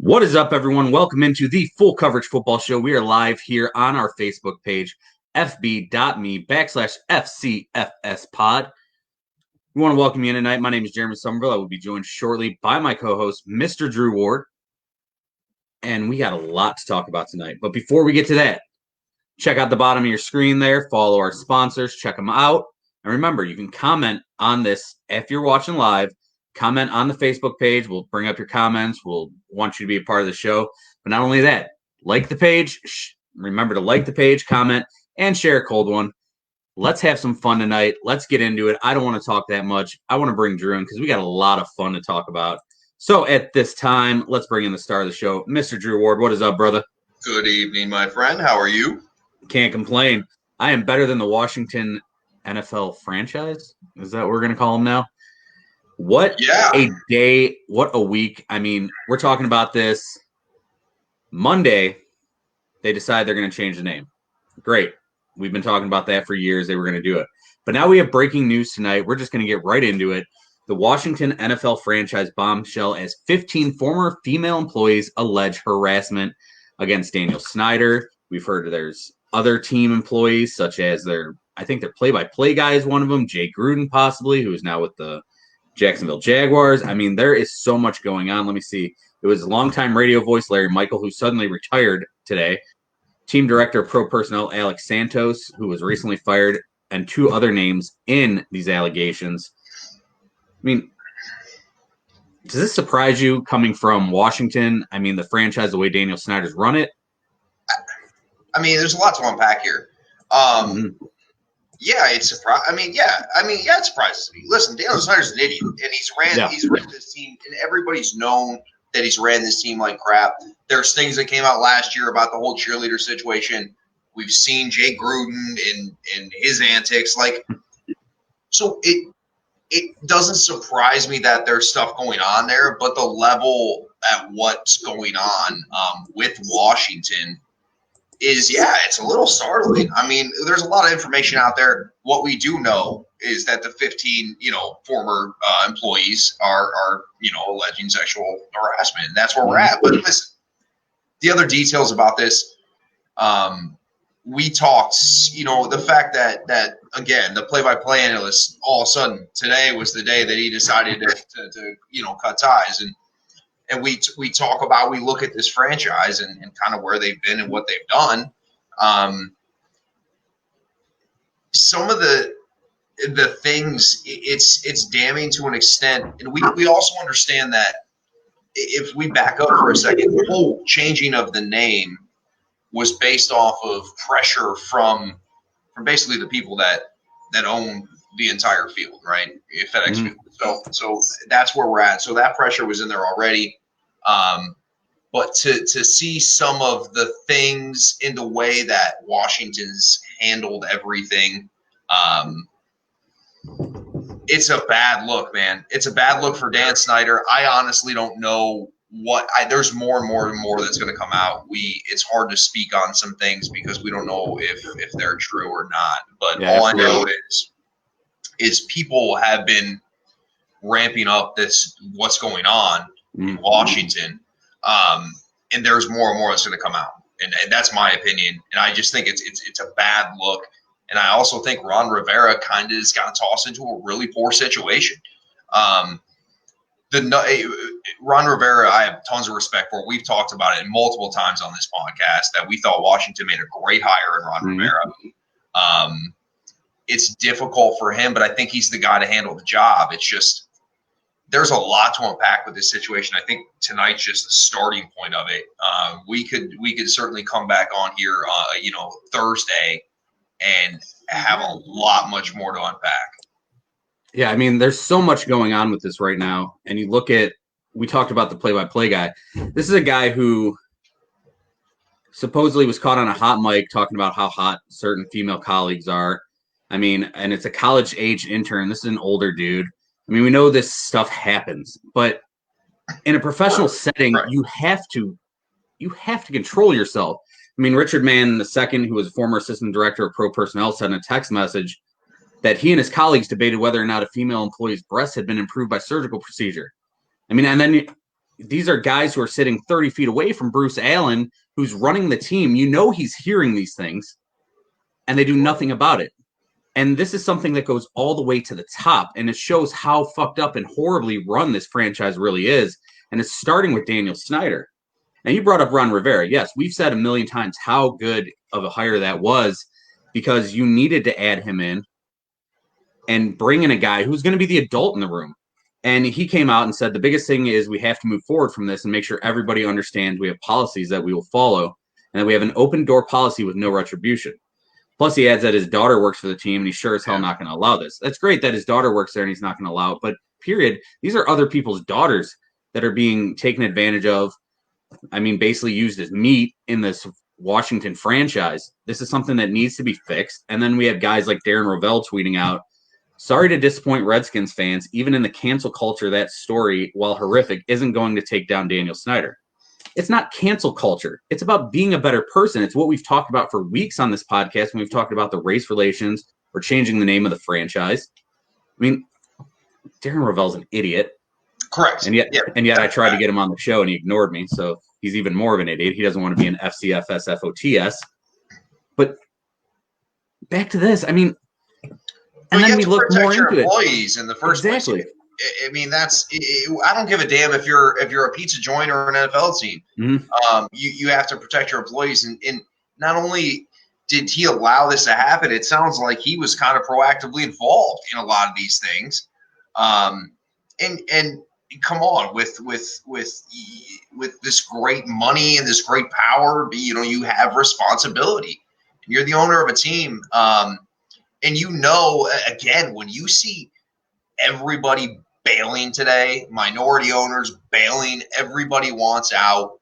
What is up, everyone? Welcome into the Full Coverage Football Show. We are live here on our Facebook page, fb.me/FCFSpod. We want to welcome you in tonight. My name is Jeremy Somerville. I will be joined shortly by my co-host, Mr. Drew Ward. And we got a lot to talk about tonight. But before we get to that, check out the bottom of your screen there. Follow our sponsors. Check them out. And remember, you can comment on this if you're watching live. Comment on the Facebook page. We'll bring up your comments. We'll want you to be a part of the show. But not only that, like the page. Remember to like the page, comment, and share a cold one. Let's have some fun tonight. Let's get into it. I don't want to talk that much. I want to bring Drew in because we got a lot of fun to talk about. So at this time, let's bring in the star of the show, Mr. Drew Ward. What is up, brother? Good evening, my friend. How are you? Can't complain. I am better than the Washington NFL franchise. Is that what we're going to call them now? What a day, what a week. I mean, we're talking about this Monday. They decide they're going to change the name. Great. We've been talking about that for years. They were going to do it. But now we have breaking news tonight. We're just going to get right into it. The Washington NFL Franchise Bombshell as 15 former female employees allege harassment against Daniel Snyder. We've heard there's other team employees, such as I think their play-by-play guy is one of them, Jay Gruden possibly, who is now with the Jacksonville Jaguars. I mean, there is so much going on. Let me see. It was longtime radio voice Larry Michael, who suddenly retired today. Team director of pro personnel Alex Santos, who was recently fired, and two other names in these allegations. I mean, does this surprise you coming from Washington? I mean, the franchise, the way Daniel Snyder's run it? I mean, there's a lot to unpack here. Yeah, it surprises me. Listen, Daniel Snyder's an idiot, and he's ran this team, and everybody's known that he's ran this team like crap. There's things that came out last year about the whole cheerleader situation. We've seen Jay Gruden and his antics. So it doesn't surprise me that there's stuff going on there, but the level at what's going on with Washington is, it's a little startling. I mean, there's a lot of information out there. What we do know is that the 15, former employees are alleging sexual harassment. And that's where we're at. But listen, the other details about this, we talked, the fact that again, the play-by-play analyst, all of a sudden today was the day that he decided to cut ties. And we talk about, we look at this franchise and kind of where they've been and what they've done. Some of the things, it's damning to an extent. And we also understand that if we back up for a second, the whole changing of the name was based off of pressure from basically the people that own the entire field, right? FedEx Field. So that's where we're at. So that pressure was in there already. But to see some of the things in the way that Washington's handled everything, it's a bad look, man. It's a bad look for Dan Snyder. I honestly don't know there's more and more and more that's going to come out. It's hard to speak on some things because we don't know if they're true or not. But all I know is people have been ramping up what's going on in Washington. And there's more and more that's going to come out. And that's my opinion. And I just think it's a bad look. And I also think Ron Rivera kind of has got tossed into a really poor situation. Ron Rivera, I have tons of respect for. We've talked about it multiple times on this podcast that we thought Washington made a great hire in Ron Rivera. It's difficult for him, but I think he's the guy to handle the job. It's just, there's a lot to unpack with this situation. I think tonight's just the starting point of it. We could certainly come back on here, Thursday, and have a lot much more to unpack. Yeah, I mean, there's so much going on with this right now. And you look at, we talked about the play-by-play guy. This is a guy who supposedly was caught on a hot mic talking about how hot certain female colleagues are. I mean, and it's a college-age intern. This is an older dude. I mean, we know this stuff happens, but in a professional setting, you have to control yourself. I mean, Richard Mann II, who was a former assistant director of pro personnel, sent a text message that he and his colleagues debated whether or not a female employee's breasts had been improved by surgical procedure. I mean, and then these are guys who are sitting 30 feet away from Bruce Allen, who's running the team. You know he's hearing these things, and they do nothing about it. And this is something that goes all the way to the top, and it shows how fucked up and horribly run this franchise really is. And it's starting with Daniel Snyder. And you brought up Ron Rivera. Yes, we've said a million times how good of a hire that was, because you needed to add him in and bring in a guy who's going to be the adult in the room. And he came out and said the biggest thing is we have to move forward from this and make sure everybody understands we have policies that we will follow and that we have an open door policy with no retribution. Plus, he adds that his daughter works for the team, and he's sure as hell not going to allow this. That's great that his daughter works there and he's not going to allow it. But period, these are other people's daughters that are being taken advantage of. I mean, basically used as meat in this Washington franchise. This is something that needs to be fixed. And then we have guys like Darren Rovell tweeting out, sorry to disappoint Redskins fans, even in the cancel culture, that story, while horrific, isn't going to take down Daniel Snyder. It's not cancel culture. It's about being a better person. It's what we've talked about for weeks on this podcast when we've talked about the race relations or changing the name of the franchise. I mean, Darren Rovell's an idiot. Correct. And yet I tried to get him on the show and he ignored me. So he's even more of an idiot. He doesn't want to be an FCFS FOTS. But back to this. I mean, and then we look more into it. Employees in the first place. I mean, I don't give a damn if you're a pizza joint or an NFL team. Mm-hmm. You have to protect your employees, and not only did he allow this to happen, it sounds like he was kind of proactively involved in a lot of these things. And come on, with this great money and this great power, you have responsibility. You're the owner of a team, and again, when you see everybody bailing today, minority owners bailing, everybody wants out.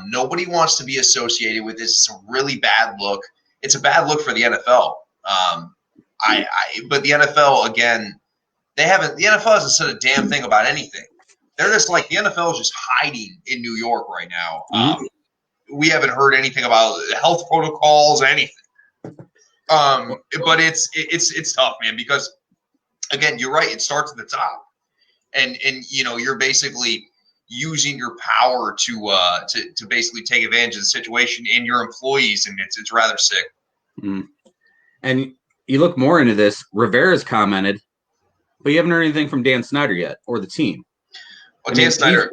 Nobody wants to be associated with this. It's a really bad look. It's a bad look for the NFL. But the NFL, again, the NFL hasn't said a damn thing about anything. They're just like, the NFL is just hiding in New York right now. We haven't heard anything about health protocols, anything. But it's tough, man, because again, you're right. It starts at the top, and you're basically using your power to basically take advantage of the situation in your employees, and it's rather sick. Mm. And you look more into this. Rivera's commented, but you haven't heard anything from Dan Snyder yet or the team. Well, Dan Snyder.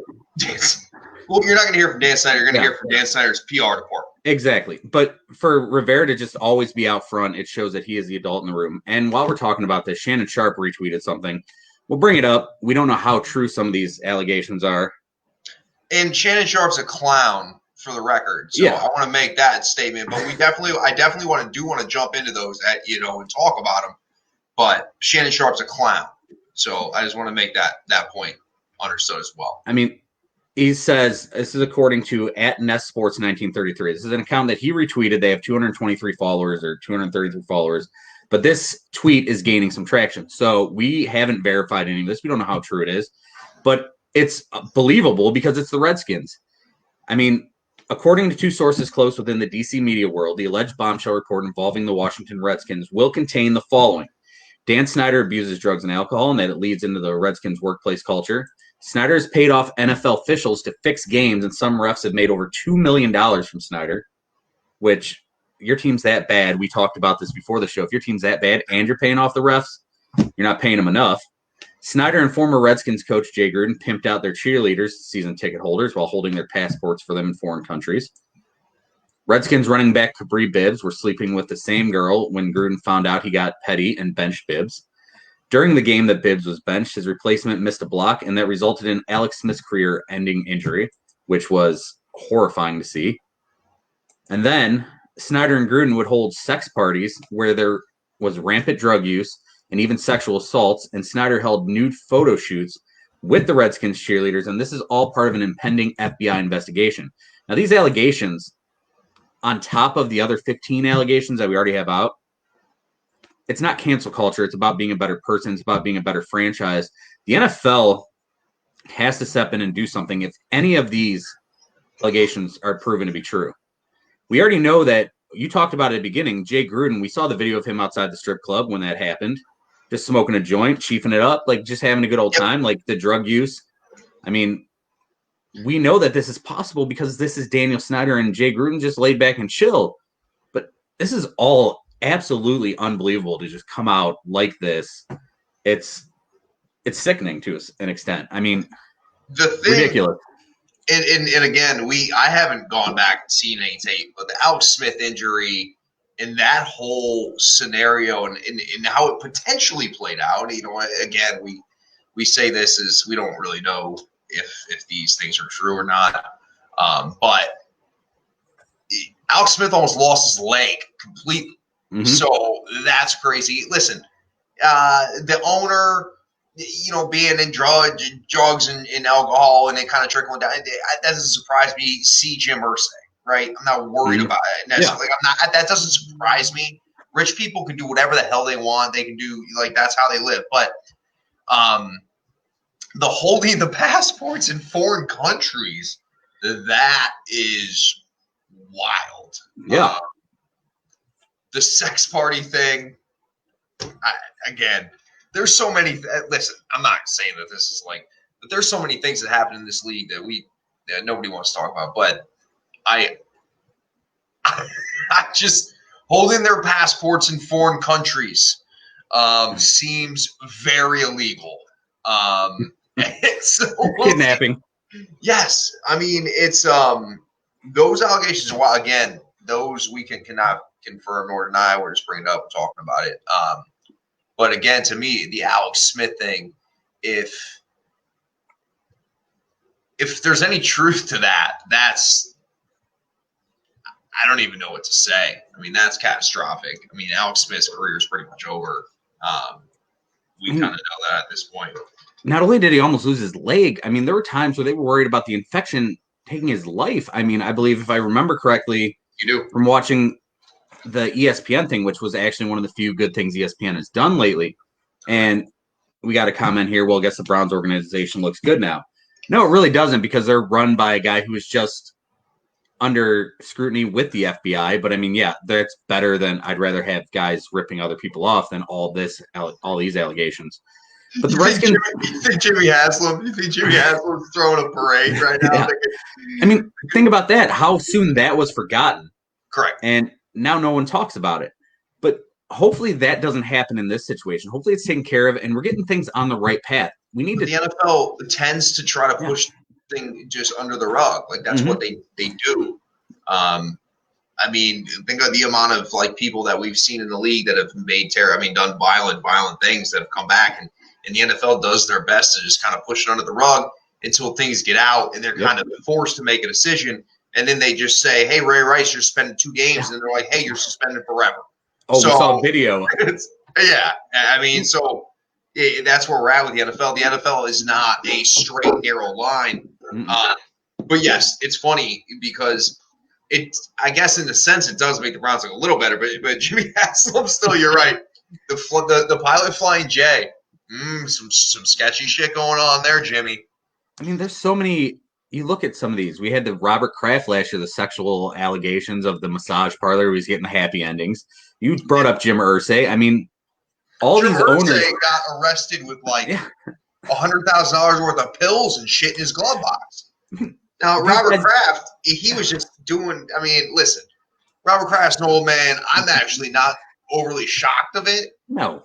Well, you're not going to hear from Dan Snyder. You're going to hear from Dan Snyder's PR department. Exactly. But for Rivera to just always be out front, it shows that he is the adult in the room. And while we're talking about this, Shannon Sharp retweeted something. We'll bring it up. We don't know how true some of these allegations are. And Shannon Sharp's a clown, for the record. So I want to make that statement. But I definitely want to jump into those and talk about them. But Shannon Sharp's a clown. So I just want to make that point understood as well. I mean, he says, this is according to @NestSports1933. This is an account that he retweeted. They have 223 followers or 233 followers. But this tweet is gaining some traction. So we haven't verified any of this. We don't know how true it is. But it's believable because it's the Redskins. I mean, according to two sources close within the DC media world, the alleged bombshell report involving the Washington Redskins will contain the following. Dan Snyder abuses drugs and alcohol, and that it leads into the Redskins workplace culture. Snyder has paid off NFL officials to fix games, and some refs have made over $2 million from Snyder, which your team's that bad. We talked about this before the show. If your team's that bad and you're paying off the refs, you're not paying them enough. Snyder and former Redskins coach Jay Gruden pimped out their cheerleaders, season ticket holders, while holding their passports for them in foreign countries. Redskins running back Capri Bibbs were sleeping with the same girl when Gruden found out he got petty and benched Bibbs. During the game that Bibbs was benched, his replacement missed a block, and that resulted in Alex Smith's career-ending injury, which was horrifying to see. And then Snyder and Gruden would hold sex parties where there was rampant drug use and even sexual assaults, and Snyder held nude photo shoots with the Redskins cheerleaders, and this is all part of an impending FBI investigation. Now, these allegations, on top of the other 15 allegations that we already have out, it's not cancel culture. It's about being a better person. It's about being a better franchise. The NFL has to step in and do something if any of these allegations are proven to be true. We already know that you talked about it at the beginning. Jay Gruden, we saw the video of him outside the strip club when that happened, just smoking a joint, chiefing it up, like just having a good old time, like the drug use. I mean, we know that this is possible because this is Daniel Snyder and Jay Gruden just laid back and chill. But this is all absolutely unbelievable to just come out like this. It's sickening to an extent. I mean, the thing, ridiculous. And again, I haven't gone back and seen any tape, but the Alex Smith injury and that whole scenario and how it potentially played out, again, we say this as we don't really know if these things are true or not. But Alex Smith almost lost his leg completely. Mm-hmm. So that's crazy. Listen, the owner, being in drugs and alcohol and then kind of trickling down, that doesn't surprise me. See Jim Irsay, right? I'm not worried about it necessarily. Yeah. That doesn't surprise me. Rich people can do whatever the hell they want. They can do, that's how they live. But the holding the passports in foreign countries, that is wild. Yeah. The sex party thing, again, there's so many. Listen, I'm not saying that this is but there's so many things that happen in this league that nobody wants to talk about. But I just holding their passports in foreign countries seems very illegal. It's kidnapping. Yes, I mean it's those allegations. Well, again, those we cannot confirm nor deny. We're just bringing it up and talking about it. But again, to me, the Alex Smith thing, if there's any truth to that, I don't even know what to say. I mean, that's catastrophic. I mean, Alex Smith's career is pretty much over. We kind of know that at this point. Not only did he almost lose his leg, I mean, there were times where they were worried about the infection taking his life. I mean, I believe if I remember correctly, from watching the ESPN thing, which was actually one of the few good things ESPN has done lately. And we got a comment here. Well, I guess the Browns organization looks good now. No, it really doesn't, because they're run by a guy who is just under scrutiny with the FBI. But I mean, yeah, that's better than I'd rather have guys ripping other people off than all these allegations. But the Redskins, you think Jimmy Haslam's throwing a parade right now? Yeah. I mean, think about that. How soon that was forgotten. Correct. And now no one talks about it. But hopefully that doesn't happen in this situation. Hopefully it's taken care of and we're getting things on the right path. We need The NFL tends to try to push things just under the rug. That's what they do. I mean, think of the amount of people that we've seen in the league that have done violent things that have come back, and the NFL does their best to just kind of push it under the rug until things get out and they're kind of forced to make a decision. And then they just say, hey, Ray Rice, you're suspended 2 games. And they're like, hey, you're suspended forever. Oh, so, we saw a video. Yeah. I mean, so that's where we're at with the NFL. The NFL is not a straight, narrow line. But, yes, it's funny because I guess in a sense it does make the Browns look a little better. But Jimmy Haslam, still, you're right. The pilot flying J, some sketchy shit going on there, Jimmy. I mean, there's so many. You look at some of these. We had the Robert Kraft last year, the sexual allegations of the massage parlor. He was getting the happy endings. You brought up Jim Irsay. I mean, Jim these Irsay owners got arrested with $100,000 worth of pills and shit in his glove box. Now, Robert Kraft, he was just doing. I mean, listen, Robert Kraft's an old man. I'm actually not overly shocked of it. No,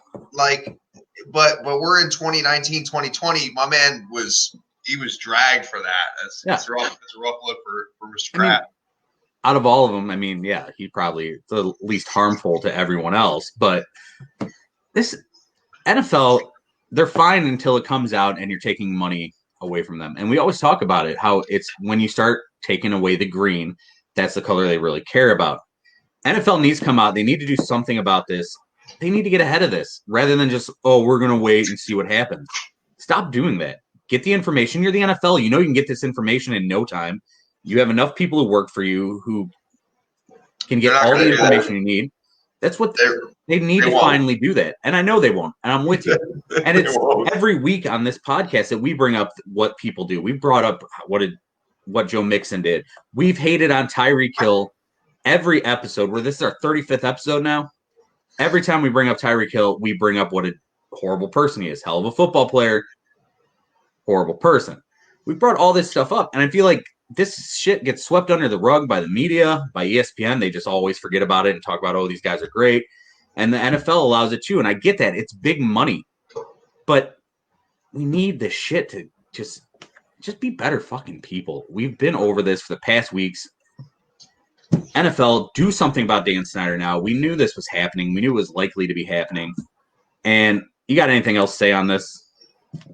but we're in 2019, 2020. My man was. He was dragged for that. That's rough. It's a rough look for Mr. Kraft. Out of all of them, I mean, yeah, he probably the least harmful to everyone else. But this NFL, they're fine until it comes out and you're taking money away from them. And we always talk about it, how it's when you start taking away the green, that's the color they really care about. NFL needs to come out. They need to do something about this. They need to get ahead of this rather than just, we're going to wait and see what happens. Stop doing that. Get the information. You're the NFL. You know you can get this information in no time. You have enough people who work for you who can get all the information you need. That's what they need to finally do that. And I know they won't. And I'm with you. And it's every week on this podcast that we bring up what people do. We brought up what Joe Mixon did. We've hated on Tyreek Hill every episode. This is our 35th episode now. Every time we bring up Tyreek Hill, we bring up what a horrible person he is. Hell of a football player. Horrible person. we brought all this stuff up, and I feel like this shit gets swept under the rug by the media, by ESPN. They just always forget about it and talk about, oh, these guys are great. And the NFL allows it too. And I get that. It's big money. But we need this shit to just be better fucking people. We've been over this for the past weeks. NFL, do something about Dan Snyder now. We knew this was happening. We knew it was likely to be happening. And you got anything else to say on this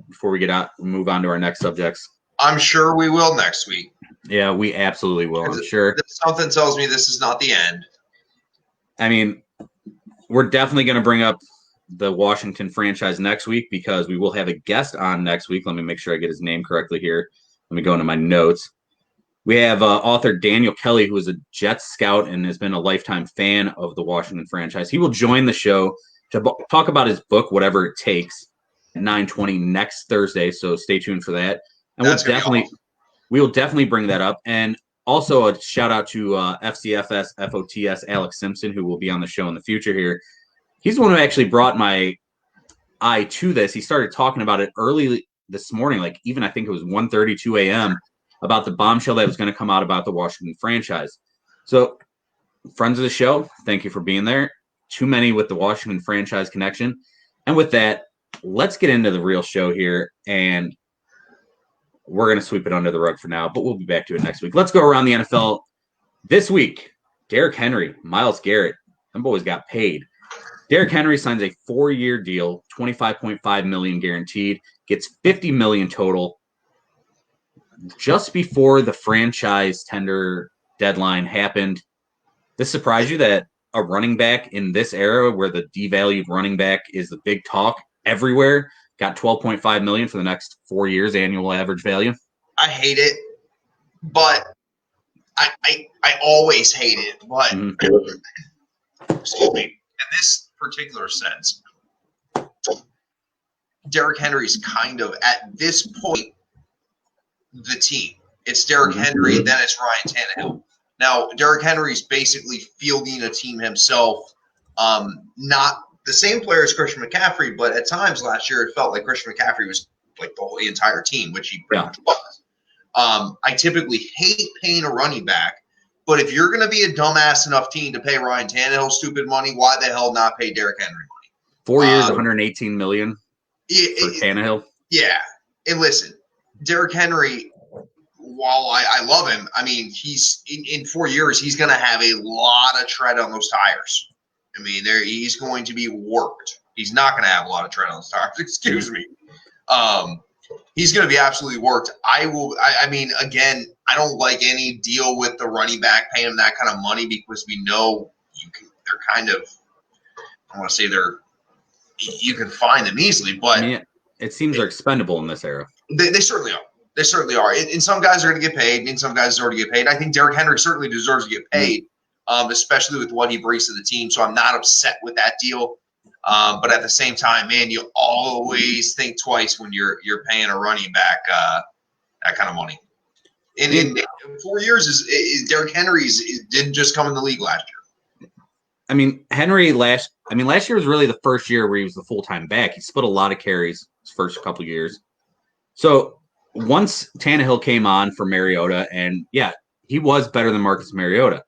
before we move on to our next subjects? I'm sure we will next week. Yeah, we absolutely will. I'm sure. Something tells me this is not the end. I mean, we're definitely going to bring up the Washington franchise next week because we will have a guest on next week. Let me make sure I get his name correctly here. Let me go into my notes. We have author Daniel Kelly, who is a Jets scout and has been a lifetime fan of the Washington franchise. He will join the show to talk about his book, Whatever It Takes, at 9:20 next Thursday. So stay tuned for that. And we will definitely bring that up. And also a shout out to FCFS FOTS Alex Simpson, who will be on the show in the future here. He's the one who actually brought my eye to this. He started talking about it early this morning, like even I think it was 1:32 a.m., about the bombshell that was going to come out about the Washington franchise. So, friends of the show, thank you for being there. Too many with the Washington franchise connection. And with that, let's get into the real show here. And we're going to sweep it under the rug for now, but we'll be back to it next week. Let's go around the NFL. This week, Derrick Henry, Myles Garrett, them boys got paid. Derrick Henry signs a 4-year deal, $25.5 million guaranteed, gets $50 million total. Just before the franchise tender deadline happened, this surprised you that a running back in this era where the devalued running back is the big talk everywhere got $12.5 million for the next 4 years annual average value? I hate it, but I always hate it. But excuse me, in this particular sense, Derrick Henry's kind of at this point the team. It's Derrick Henry, then it's Ryan Tannehill. Now, Derrick Henry's basically fielding a team himself. Not the same player as Christian McCaffrey, but at times last year it felt like Christian McCaffrey was like the entire team, which he pretty much was. I typically hate paying a running back, but if you're going to be a dumbass enough team to pay Ryan Tannehill stupid money, why the hell not pay Derrick Henry money? 4 years, $118 million for Tannehill. Yeah, and listen, Derrick Henry, while I love him, I mean, he's in 4 years, he's going to have a lot of tread on those tires. I mean, he's going to be worked. He's not going to have a lot of tread on those tires. Excuse me. He's going to be absolutely worked. I mean, again, I don't like any deal with the running back paying him that kind of money because we know they're kind of, I want to say you can find them easily, but I mean, it seems they're expendable in this era. They certainly are. They certainly are. And some guys are going to get paid, and some guys already get paid. I think Derrick Henry certainly deserves to get paid, especially with what he brings to the team. So I'm not upset with that deal. But at the same time, man, you always think twice when you're paying a running back that kind of money. And in 4 years, is Derrick Henry didn't just come in the league last year. I mean, last year was really the first year where he was the full-time back. He split a lot of carries his first couple of years. So once Tannehill came on for Mariota, and yeah, he was better than Marcus Mariota.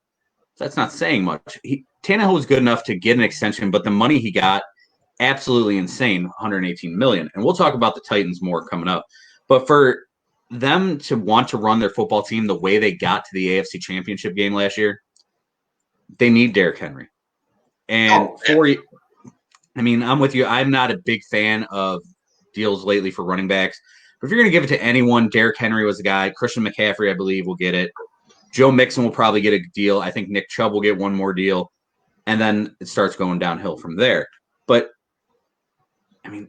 That's not saying much. Tannehill was good enough to get an extension, but the money he got, absolutely insane, $118 million. And we'll talk about the Titans more coming up. But for them to want to run their football team the way they got to the AFC Championship game last year, they need Derrick Henry. And I'm with you. I'm not a big fan of deals lately for running backs. But if you're going to give it to anyone, Derrick Henry was the guy. Christian McCaffrey, I believe, will get it. Joe Mixon will probably get a deal. I think Nick Chubb will get one more deal. And then it starts going downhill from there. But, I mean,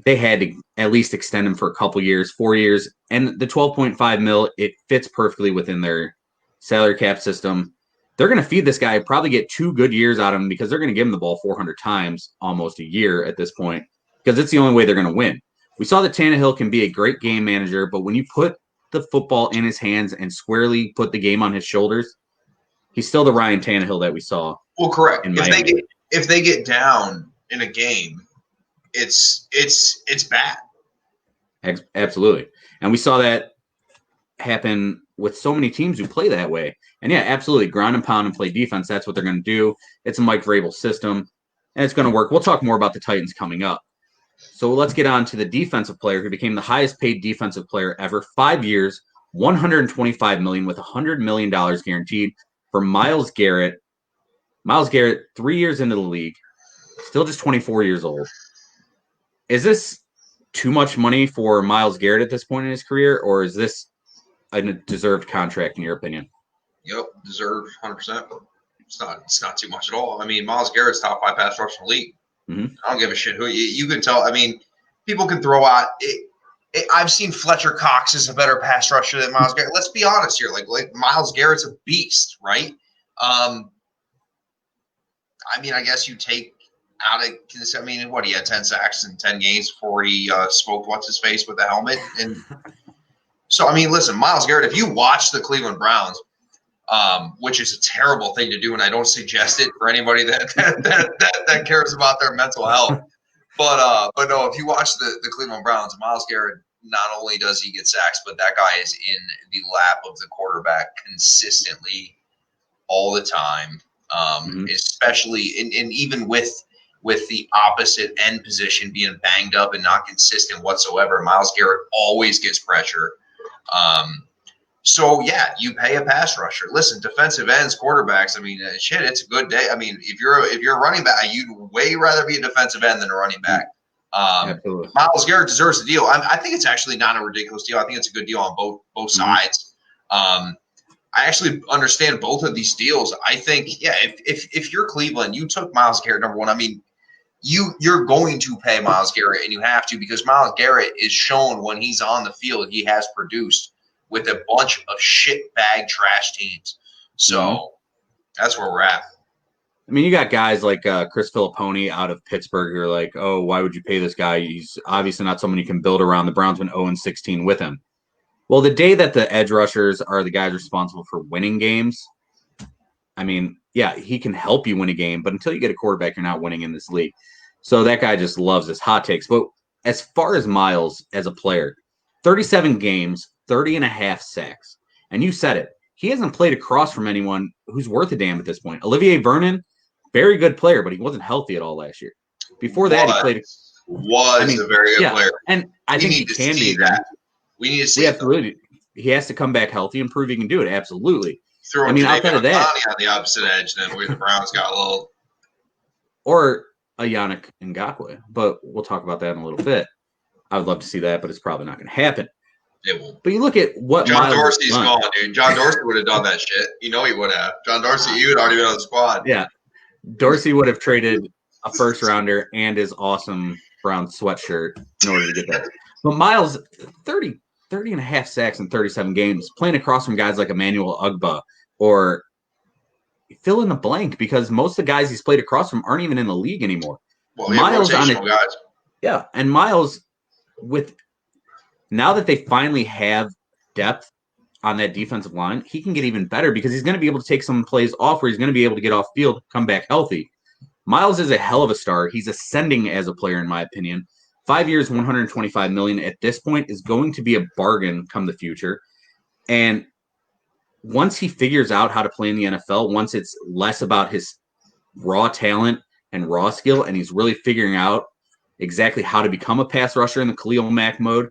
they had to at least extend him for a couple years, 4 years. And the $12.5 million, it fits perfectly within their salary cap system. They're going to feed this guy, probably get 2 good years out of him because they're going to give him the ball 400 times almost a year at this point because it's the only way they're going to win. We saw that Tannehill can be a great game manager, but when you put the football in his hands and squarely put the game on his shoulders, he's still the Ryan Tannehill that we saw. Well, correct. If they get down in a game, it's bad. Absolutely. And we saw that happen with so many teams who play that way. And yeah, absolutely, ground and pound and play defense. That's what they're going to do. It's a Mike Vrabel system, and it's going to work. We'll talk more about the Titans coming up. So let's get on to the defensive player who became the highest paid defensive player ever. 5 years, $125 million with $100 million guaranteed for Myles Garrett. Myles Garrett, 3 years into the league, still just 24 years old. Is this too much money for Myles Garrett at this point in his career, or is this a deserved contract in your opinion? Yep, deserved 100%. It's not too much at all. I mean, Myles Garrett's top 5 pass rusher in the league. Mm-hmm. I don't give a shit who you can tell. I mean, people can throw out. I've seen Fletcher Cox is a better pass rusher than Myles Garrett. Let's be honest here. Like Myles Garrett's a beast, right? I mean, I guess you take out of. I mean, what, he had 10 sacks in 10 games before he smoked what's his face with the helmet, and so I mean, listen, Myles Garrett. If you watch the Cleveland Browns, which is a terrible thing to do, and I don't suggest it for anybody that cares about their mental health. But no, if you watch the Cleveland Browns, Myles Garrett, not only does he get sacks, but that guy is in the lap of the quarterback consistently all the time, especially and even with the opposite end position being banged up and not consistent whatsoever. Myles Garrett always gets pressure. So yeah, you pay a pass rusher. Listen, defensive ends, quarterbacks. I mean, shit, it's a good day. I mean, if you're a running back, you'd way rather be a defensive end than a running back. Myles Garrett deserves a deal. I think it's actually not a ridiculous deal. I think it's a good deal on both sides. I actually understand both of these deals. I think, yeah, if you're Cleveland, you took Myles Garrett number one. I mean, you're going to pay Myles Garrett, and you have to, because Myles Garrett is shown when he's on the field, he has produced with a bunch of shit bag trash teams. So that's where we're at. I mean, you got guys like Chris Filippone out of Pittsburgh who are like, oh, why would you pay this guy? He's obviously not someone you can build around. The Browns went 0-16 with him. Well, the day that the edge rushers are the guys responsible for winning games, I mean, yeah, he can help you win a game, but until you get a quarterback, you're not winning in this league. So that guy just loves his hot takes. But as far as Myles as a player, 37 games, 30.5 sacks. And you said it. He hasn't played across from anyone who's worth a damn at this point. Olivier Vernon, very good player, but he wasn't healthy at all last year. Before that, he played. A very good player. And I think he can be that. We need to see absolutely. He has to come back healthy and prove he can do it. Absolutely. Throw outside of that, on the opposite edge, then the Browns got a little. Or a Yannick Ngakoue, but we'll talk about that in a little bit. I would love to see that, but it's probably not going to happen. It won't. But you look at what John Dorsey's gone, dude. John Dorsey would have done that shit. You know he would have. John Dorsey, he would already been on the squad. Yeah. Dorsey would have traded a first rounder and his awesome brown sweatshirt in order to get that. But Myles, 30.5 sacks in 37 games, playing across from guys like Emmanuel Ugba or fill in the blank, because most of the guys he's played across from aren't even in the league anymore. Well, Myles on it. Guys. Yeah. And Myles, with now that they finally have depth on that defensive line, he can get even better because he's going to be able to take some plays off where he's going to be able to get off field, come back healthy. Myles is a hell of a star. He's ascending as a player, in my opinion. 5 years, $125 million at this point is going to be a bargain come the future. And once he figures out how to play in the NFL, once it's less about his raw talent and raw skill, and he's really figuring out exactly how to become a pass rusher in the Khalil Mack mode,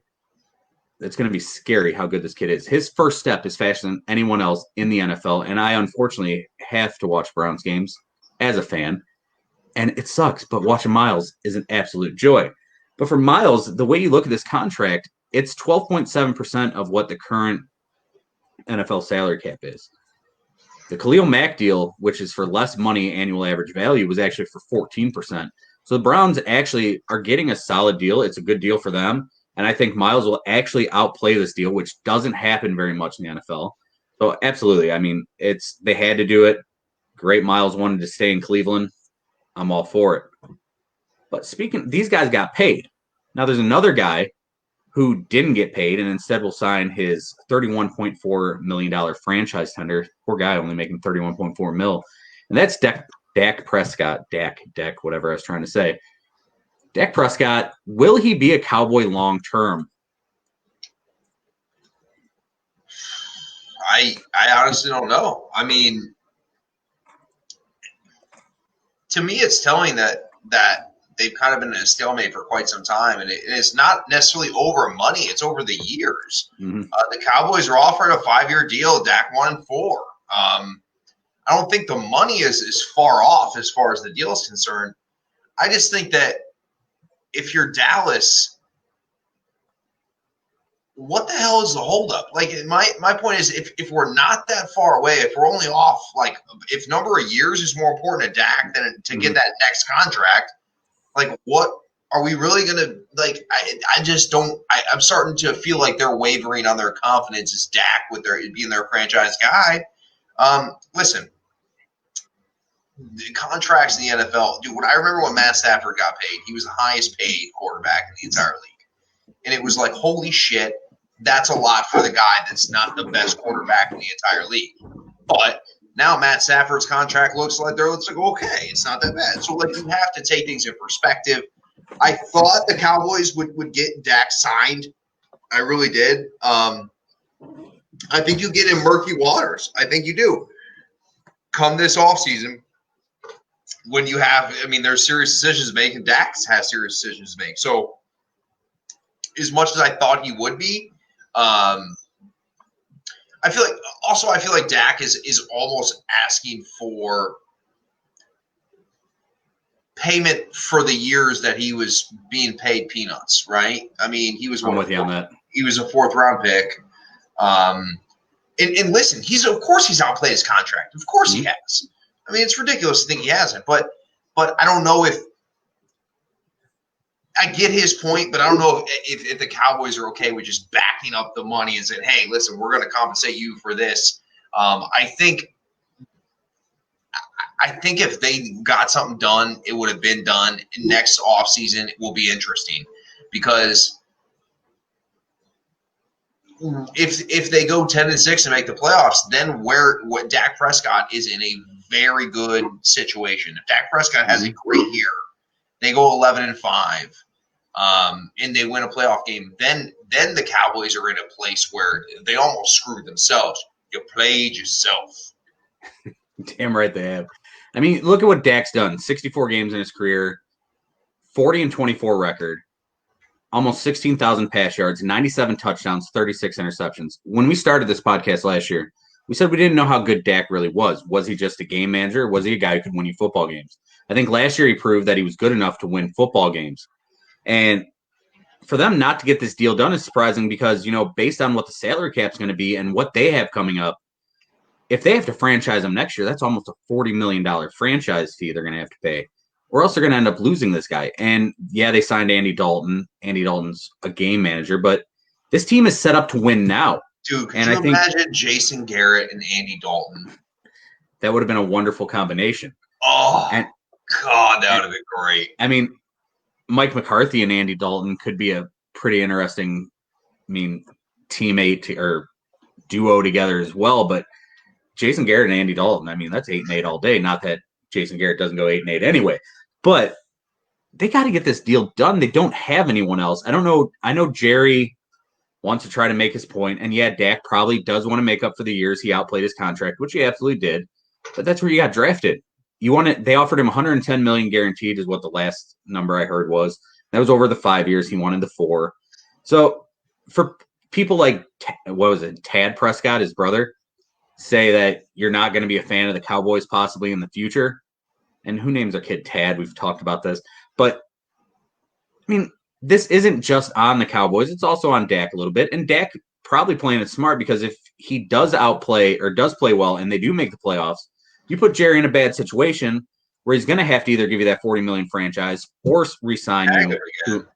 it's going to be scary how good this kid is. His first step is faster than anyone else in the NFL, and I unfortunately have to watch Browns games as a fan, and it sucks, but watching Myles is an absolute joy. But for Myles, the way you look at this contract, it's 12.7% of what the current NFL salary cap is. The Khalil Mack deal, which is for less money annual average value, was actually for 14%. So the Browns actually are getting a solid deal. It's a good deal for them. And I think Myles will actually outplay this deal, which doesn't happen very much in the NFL. So absolutely. I mean, they had to do it. Great. Myles wanted to stay in Cleveland. I'm all for it. But these guys got paid. Now there's another guy who didn't get paid and instead will sign his $31.4 million franchise tender. Poor guy, only making $31.4 million. And that's Dak Prescott. Dak, whatever I was trying to say. Dak Prescott, will he be a Cowboy long term? I honestly don't know. I mean, to me, it's telling that they've kind of been in a stalemate for quite some time, and it's not necessarily over money; it's over the years. Mm-hmm. The Cowboys are offered a 5-year deal. Dak 1 and 4. I don't think the money is far off as far as the deal is concerned. I just think that if you're Dallas, what the hell is the holdup? Like, my point is, if we're not that far away, if we're only off, like, if number of years is more important to Dak than to get that next contract, like, what are we really going to, like, I just don't, I'm starting to feel like they're wavering on their confidence as Dak with being their franchise guy. Listen, the contracts in the NFL, dude, I remember when Matt Stafford got paid, he was the highest paid quarterback in the entire league. And it was like, holy shit, that's a lot for the guy that's not the best quarterback in the entire league. But now Matt Stafford's contract looks like okay, it's not that bad. So, like, you have to take things in perspective. I thought the Cowboys would get Dak signed. I really did. I think you get in murky waters. I think you do. Come this offseason, when you have, I mean, there's serious decisions to make, and Dak has serious decisions to make. So, as much as I thought he would be, I feel like Dak is almost asking for payment for the years that he was being paid peanuts, right? I mean, I'm with you on that. He was a 4th-round pick. And listen, of course he's outplayed his contract. Of course he has. I mean, it's ridiculous to think he hasn't. But I don't know if I get his point, but I don't know if the Cowboys are okay with just backing up the money and saying, hey, listen, we're going to compensate you for this. I think if they got something done, it would have been done. Next offseason, it will be interesting because if they go 10-6 and make the playoffs, then what Dak Prescott is in a very good situation. If Dak Prescott has a great year, they go 11-5, and they win a playoff game, then the Cowboys are in a place where they almost screwed themselves. You played yourself. Damn right they have. I mean, look at what Dak's done. 64 games in his career, 40-24 record, almost 16,000 pass yards, 97 touchdowns, 36 interceptions. When we started this podcast last year, we said we didn't know how good Dak really was. Was he just a game manager? Was he a guy who could win you football games? I think last year he proved that he was good enough to win football games. And for them not to get this deal done is surprising because, based on what the salary cap is going to be and what they have coming up, if they have to franchise him next year, that's almost a $40 million franchise fee they're going to have to pay. Or else they're going to end up losing this guy. And, yeah, they signed Andy Dalton. Andy Dalton's a game manager. But this team is set up to win now. Dude, could you imagine Jason Garrett and Andy Dalton? That would have been a wonderful combination. Oh, God, that would have been great. I mean, Mike McCarthy and Andy Dalton could be a pretty interesting, teammate or duo together as well. But Jason Garrett and Andy Dalton, that's 8-8 all day. Not that Jason Garrett doesn't go 8-8 anyway. But they got to get this deal done. They don't have anyone else. I don't know. I know Jerry wants to try to make his point. And, yeah, Dak probably does want to make up for the years he outplayed his contract, which he absolutely did. But that's where you got drafted. They offered him $110 million guaranteed is what the last number I heard was. That was over the 5 years. He wanted the 4. So for people like, Tad Prescott, his brother, say that you're not going to be a fan of the Cowboys possibly in the future. And who names their kid Tad? We've talked about this. But, this isn't just on the Cowboys. It's also on Dak a little bit. And Dak probably playing it smart because if he does outplay or does play well and they do make the playoffs, you put Jerry in a bad situation where he's going to have to either give you that $40 million franchise or re-sign you.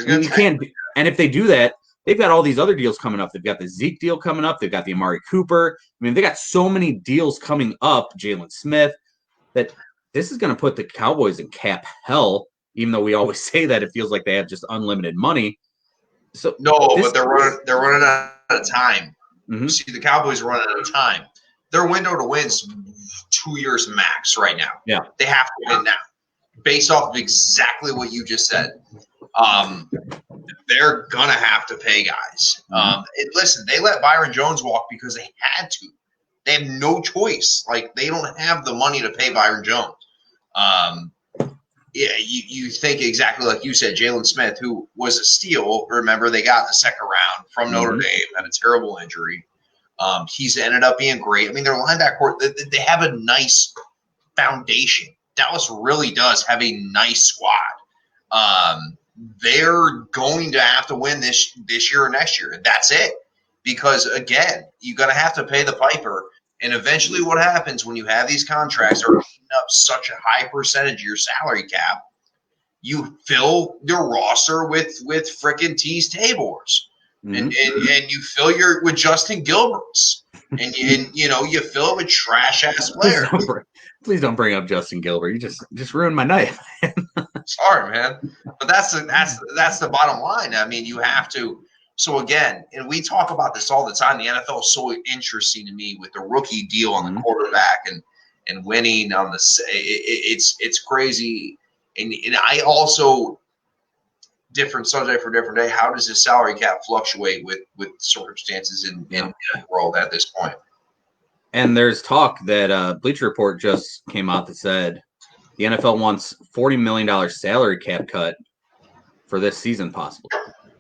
You can't. And if they do that, they've got all these other deals coming up. They've got the Zeke deal coming up. They've got the Amari Cooper. They got so many deals coming up, Jalen Smith, that this is going to put the Cowboys in cap hell, even though we always say that it feels like they have just unlimited money. So but they're running out of time. Mm-hmm. See, the Cowboys are running out of time. Their window to win is 2 years max right now. Yeah. They have to win now based off of exactly what you just said. They're going to have to pay guys. Listen, they let Byron Jones walk because they had to. They have no choice. Like, they don't have the money to pay Byron Jones. Yeah, you think exactly like you said, Jalen Smith, who was a steal. Remember, they got in the second round from Notre Dame, had a terrible injury. He's ended up being great. I mean, their linebacker court, they have a nice foundation. Dallas really does have a nice squad. They're going to have to win this year or next year. And that's it. Because, again, you're going to have to pay the piper. And eventually what happens when you have these contracts that are eating up such a high percentage of your salary cap, you fill your roster with frickin' T's Tabors. And you fill with Justin Gilbert's. And you fill it with trash-ass players. Please don't bring up Justin Gilbert. You just ruined my night. Sorry, man. But that's the bottom line. I mean, you have to. So again, and we talk about this all the time. The NFL is so interesting to me with the rookie deal on the quarterback and winning on the. It's crazy, and I also different subject for different day. How does the salary cap fluctuate with circumstances in the world at this point? And there's talk that Bleacher Report just came out that said the NFL wants $40 million salary cap cut for this season, possibly.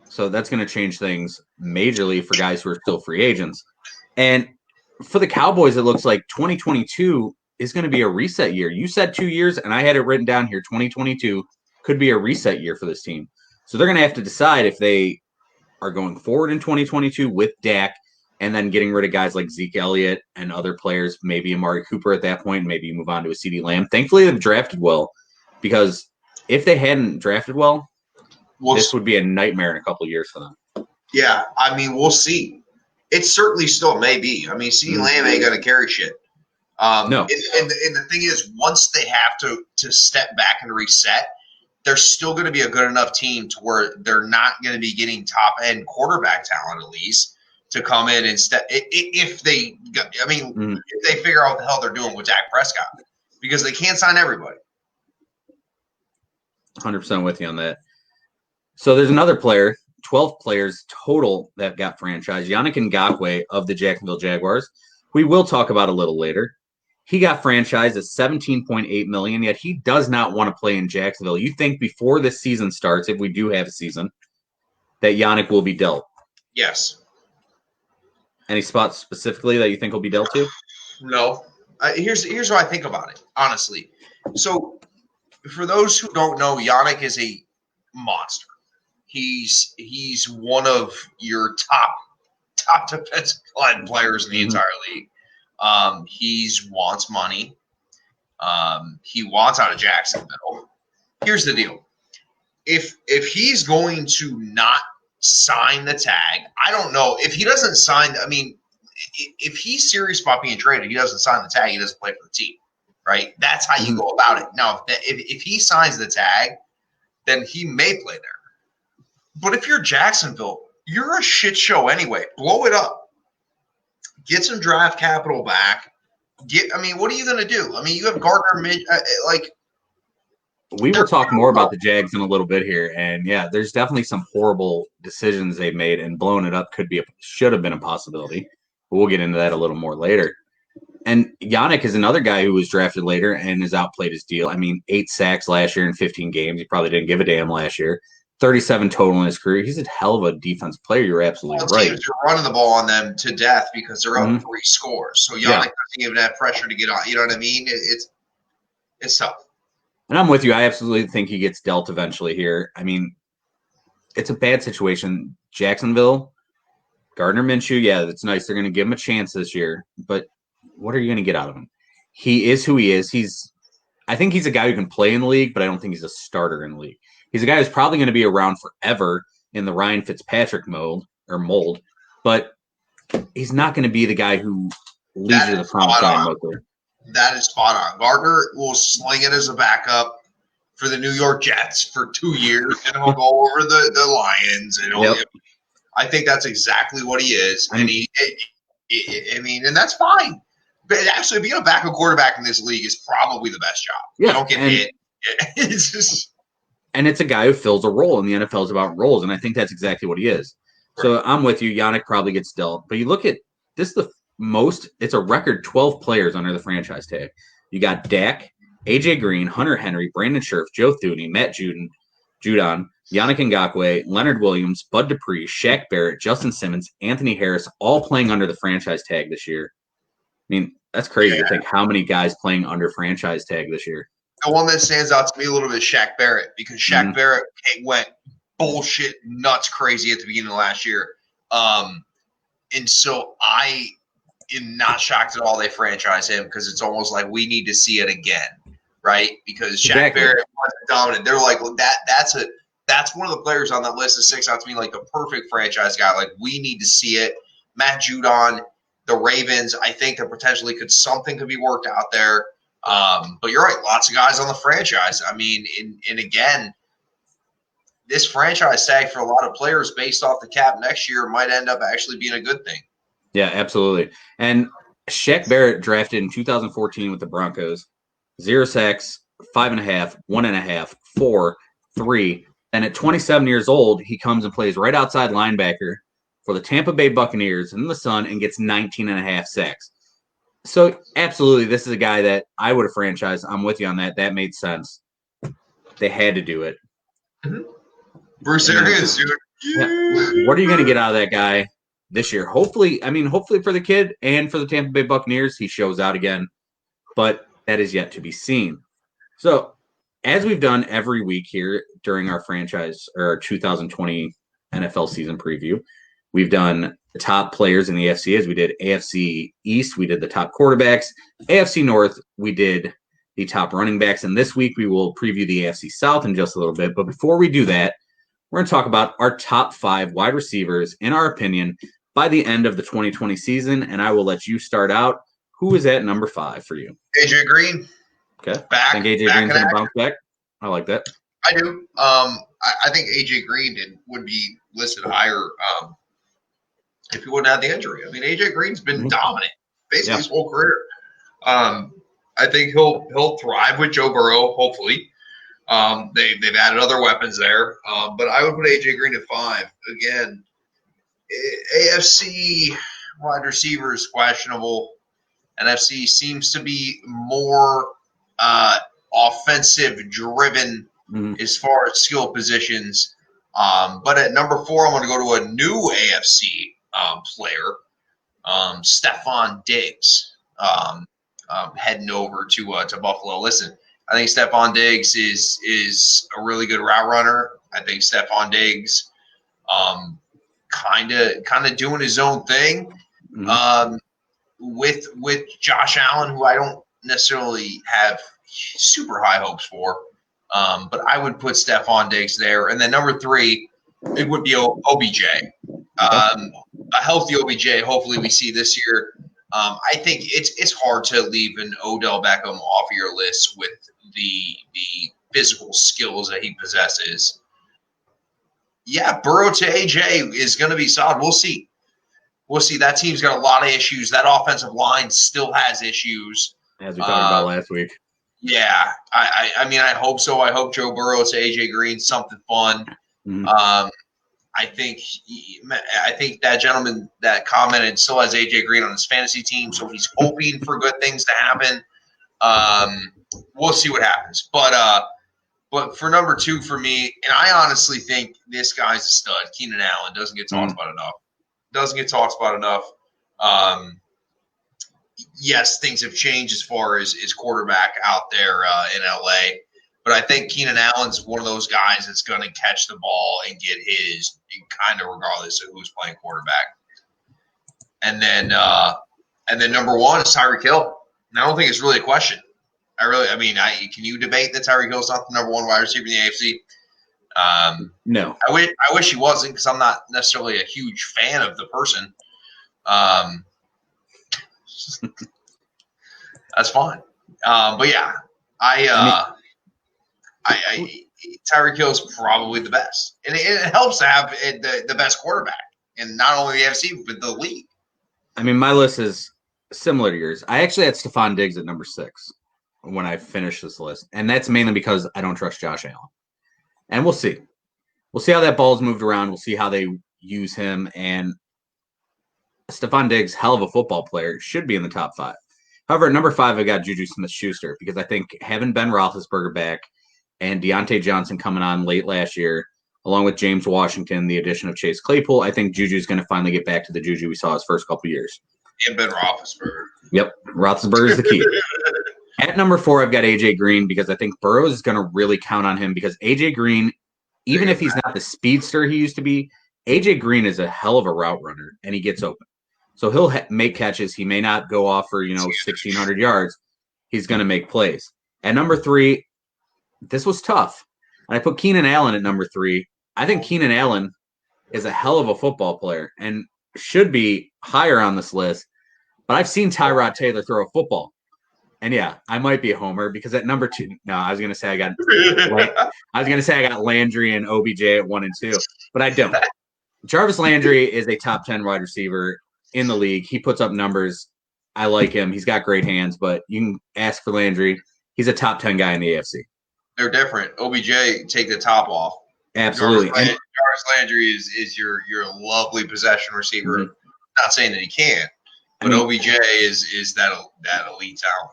So that's going to change things majorly for guys who are still free agents. And for the Cowboys, it looks like 2022 is going to be a reset year. You said 2 years, and I had it written down here. 2022 could be a reset year for this team. So they're going to have to decide if they are going forward in 2022 with Dak and then getting rid of guys like Zeke Elliott and other players, maybe Amari Cooper at that point, maybe you move on to a CeeDee Lamb. Thankfully, they've drafted well, because if they hadn't drafted well, this would be a nightmare in a couple of years for them. Yeah, I mean, we'll see. It certainly still may be. I mean, CeeDee Lamb ain't going to carry shit. No. And the thing is, once they have to step back and reset, they're still going to be a good enough team to where they're not going to be getting top-end quarterback talent, at least, to come in and step – if they figure out what the hell they're doing with Dak Prescott, because they can't sign everybody. 100% with you on that. So there's another player, 12 players total that got franchised. Yannick Ngakoue of the Jacksonville Jaguars. We will talk about a little later. He got franchised at $17.8 million, yet he does not want to play in Jacksonville. You think before this season starts, if we do have a season, that Yannick will be dealt? Yes. Any spots specifically that you think will be dealt to? No. Here's what I think about it, honestly. So for those who don't know, Yannick is a monster. He's one of your top defensive line players in the entire league. He wants money. He wants out of Jacksonville. Here's the deal. If he's going to not sign the tag, I don't know. If he doesn't sign, I mean, if he's serious about being traded, he doesn't sign the tag, he doesn't play for the team, right? That's how you go about it. Now, if he signs the tag, then he may play there. But if you're Jacksonville, you're a shit show anyway. Blow it up. Get some draft capital back. What are you going to do? I mean, you have Gardner we will talk more about the Jags in a little bit here, and yeah, there's definitely some horrible decisions they've made, and blowing it up should have been a possibility. But we'll get into that a little more later. And Yannick is another guy who was drafted later and has outplayed his deal. I mean, 8 sacks last year in 15 games. He probably didn't give a damn last year. 37 total in his career. He's a hell of a defense player. You're absolutely right. Teams are running the ball on them to death because they're up 3 scores. So Yannick doesn't even have pressure to get on. You know what I mean? It's tough. And I'm with you. I absolutely think he gets dealt eventually here. I mean, it's a bad situation. Jacksonville, Gardner Minshew, yeah, that's nice. They're going to give him a chance this year. But what are you going to get out of him? He is who he is. I think he's a guy who can play in the league, but I don't think he's a starter in the league. He's a guy who's probably going to be around forever in the Ryan Fitzpatrick mold, but he's not going to be the guy who leads you to the promised land. That is spot on. Gardner will sling it as a backup for the New York Jets for 2 years, and he'll go over the Lions. And I think that's exactly what he is. And and that's fine. But actually, being a backup quarterback in this league is probably the best job. Yeah, you don't get hit. It's just. And it's a guy who fills a role, and the NFL is about roles, and I think that's exactly what he is. Right. So I'm with you. Yannick probably gets dealt, but you look at this: it's a record 12 players under the franchise tag. You got Dak, AJ Green, Hunter Henry, Brandon Scherf, Joe Thuney, Matt Judon, Yannick Ngakoue, Leonard Williams, Bud Dupree, Shaq Barrett, Justin Simmons, Anthony Harris, all playing under the franchise tag this year. I mean, that's crazy to think how many guys playing under franchise tag this year. The one that stands out to me a little bit is Shaq Barrett, because Shaq Barrett went bullshit nuts crazy at the beginning of last year. And so I am not shocked at all they franchise him, because it's almost like we need to see it again, right? Because Shaq Barrett was dominant. They're like, well, that's one of the players on that list that sticks out to me like the perfect franchise guy. Like, we need to see it. Matt Judon, the Ravens, I think that something could be worked out there. But you're right, lots of guys on the franchise. I mean, and again, this franchise tag for a lot of players based off the cap next year might end up actually being a good thing. Yeah, absolutely. And Shaq Barrett drafted in 2014 with the Broncos, 0 sacks, 5.5, 1.5, 4, 3. And at 27 years old, he comes and plays right outside linebacker for the Tampa Bay Buccaneers in the Sun and gets 19.5 sacks. So, absolutely, this is a guy that I would have franchised. I'm with you on that. That made sense. They had to do it. Mm-hmm. Bruce Arians, dude. Yeah. What are you going to get out of that guy this year? Hopefully for the kid and for the Tampa Bay Buccaneers, he shows out again. But that is yet to be seen. So, as we've done every week here during our franchise or our 2020 NFL season preview, we've done the top players in the AFC. As we did AFC East, we did the top quarterbacks. AFC North, we did the top running backs. And this week, we will preview the AFC South in just a little bit. But before we do that, we're going to talk about our top 5 wide receivers, in our opinion, by the end of the 2020 season. And I will let you start out. Who is at number 5 for you? AJ Green. Okay. I think AJ Green's going to bounce back. I like that. I do. I think AJ Green would be listed higher if he wouldn't have the injury. I mean, AJ Green's been dominant basically his whole career. I think he'll thrive with Joe Burrow, hopefully. They've added other weapons there. But I would put AJ Green at 5. Again, AFC wide receivers questionable. NFC seems to be more offensive driven as far as skill positions. But at number 4, I'm going to go to a new AFC player, Stephon Diggs, heading over to Buffalo. Listen, I think Stephon Diggs is a really good route runner. I think Stephon Diggs kind of doing his own thing with Josh Allen, who I don't necessarily have super high hopes for. But I would put Stephon Diggs there. And then number 3, it would be OBJ. A healthy OBJ, hopefully we see this year. I think it's hard to leave an Odell Beckham off of your list with the physical skills that he possesses. Yeah, Burrow to AJ is going to be solid. We'll see. That team's got a lot of issues. That offensive line still has issues. As we talked about last week. Yeah, I mean, I hope so. I hope Joe Burrow to AJ Green, something fun. I think that gentleman that commented still has AJ Green on his fantasy team, so he's hoping for good things to happen. We'll see what happens. But for number 2 for me, and I honestly think this guy's a stud. Keenan Allen doesn't get talked about enough. Yes, things have changed as far as quarterback out there in LA. But I think Keenan Allen's one of those guys that's going to catch the ball and get his kind of regardless of who's playing quarterback. And then number 1 is Tyreek Hill. And I don't think it's really a question. Can you debate that Tyreek Hill's not the number 1 wide receiver in the AFC? No. I wish he wasn't, because I'm not necessarily a huge fan of the person. That's fine. But yeah, Tyreek Hill is probably the best, and it helps to have the best quarterback in not only the AFC but the league. I mean, my list is similar to yours. I actually had Stephon Diggs at number 6 when I finished this list, and that's mainly because I don't trust Josh Allen. And we'll see. We'll see how that ball's moved around. We'll see how they use him. And Stephon Diggs, hell of a football player, should be in the top 5. However, at number 5, I got Juju Smith-Schuster because I think having Ben Roethlisberger back and Deontay Johnson coming on late last year, along with James Washington, the addition of Chase Claypool, I think Juju's going to finally get back to the Juju we saw his first couple years. And Ben Roethlisberger. Yep, Roethlisberger is the key. At number 4, I've got A.J. Green because I think Burrow is going to really count on him because A.J. Green, even if he's not the speedster he used to be, A.J. Green is a hell of a route runner, and he gets open. So he'll make catches. He may not go off for, 1,600 yards. He's going to make plays. At number 3, this was tough. And I put Keenan Allen at number 3. I think Keenan Allen is a hell of a football player and should be higher on this list. But I've seen Tyrod Taylor throw a football. And yeah, I might be a homer because at number 2, no, I was going to say I got Landry and OBJ at 1 and 2, but I don't. Jarvis Landry is a top 10 wide receiver in the league. He puts up numbers. I like him. He's got great hands, but you can ask for Landry. He's a top 10 guy in the AFC. They're different. OBJ, take the top off. Absolutely. Jarvis Landry is your lovely possession receiver. Mm-hmm. Not saying that he can't, but OBJ is that elite talent.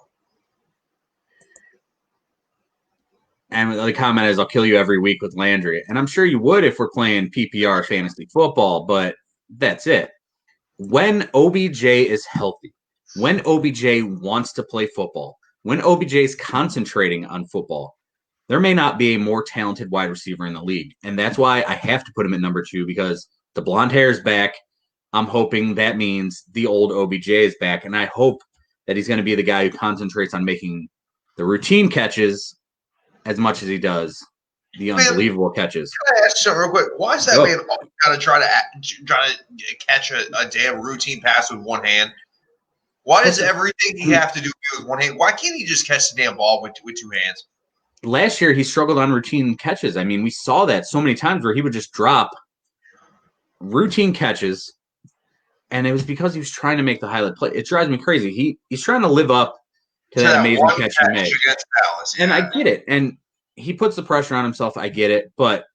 And the comment is, I'll kill you every week with Landry. And I'm sure you would if we're playing PPR fantasy football, but that's it. When OBJ is healthy, when OBJ wants to play football, when OBJ is concentrating on football, there may not be a more talented wide receiver in the league. And that's why I have to put him at number 2 because the blonde hair is back. I'm hoping that means the old OBJ is back. And I hope that he's going to be the guy who concentrates on making the routine catches as much as he does the unbelievable catches. Can I ask you something real quick? Why is that man got to try to catch a damn routine pass with one hand? Why does everything he have to do with one hand? Why can't he just catch the damn ball with 2 hands? Last year, he struggled on routine catches. I mean, we saw that so many times where he would just drop routine catches, and it was because he was trying to make the highlight play. It drives me crazy. He's trying to live up to that amazing catch he made. And I get it. And he puts the pressure on himself. I get it. But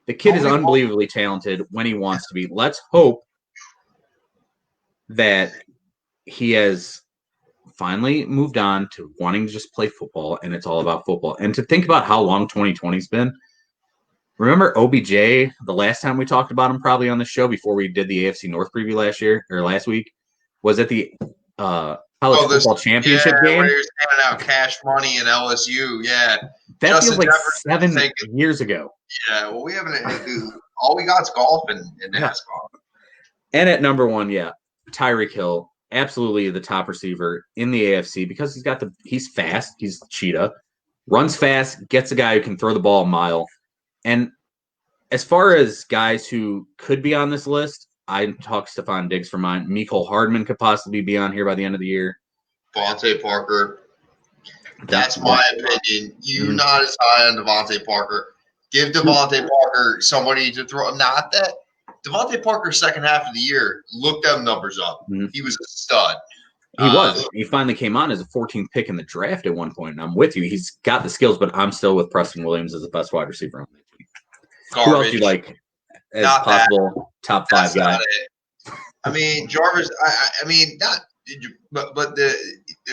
the kid is unbelievably talented when he wants to be. Let's hope that he has finally moved on to wanting to just play football, and it's all about football. And to think about how long 2020's been, remember OBJ, the last time we talked about him probably on the show before we did the AFC North preview last week, was at the college football championship game. Where he was handing out cash money in LSU. Yeah. That Justin feels like Jefferson 7 years ago. Yeah, well, we haven't – all we got is golf and NASCAR. And at number 1, Tyreek Hill, absolutely the top receiver in the AFC because he's fast, he's cheetah, runs fast, gets a guy who can throw the ball a mile. And as far as guys who could be on this list, I talked Stephon Diggs for mine. Mecole Hardman could possibly be on here by the end of the year. Devontae Parker. That's my opinion. You're not as high on Devontae Parker. Give Devontae Parker somebody to throw. Not that Devontae Parker's second half of the year, look them numbers up. Mm-hmm. He was a stud. He was. He finally came on as a 14th pick in the draft at one point, and I'm with you. He's got the skills, but I'm still with Preston Williams as the best wide receiver on the team. Who else do you like as not possible top 5 guy? I mean, Jarvis. I mean, not. But the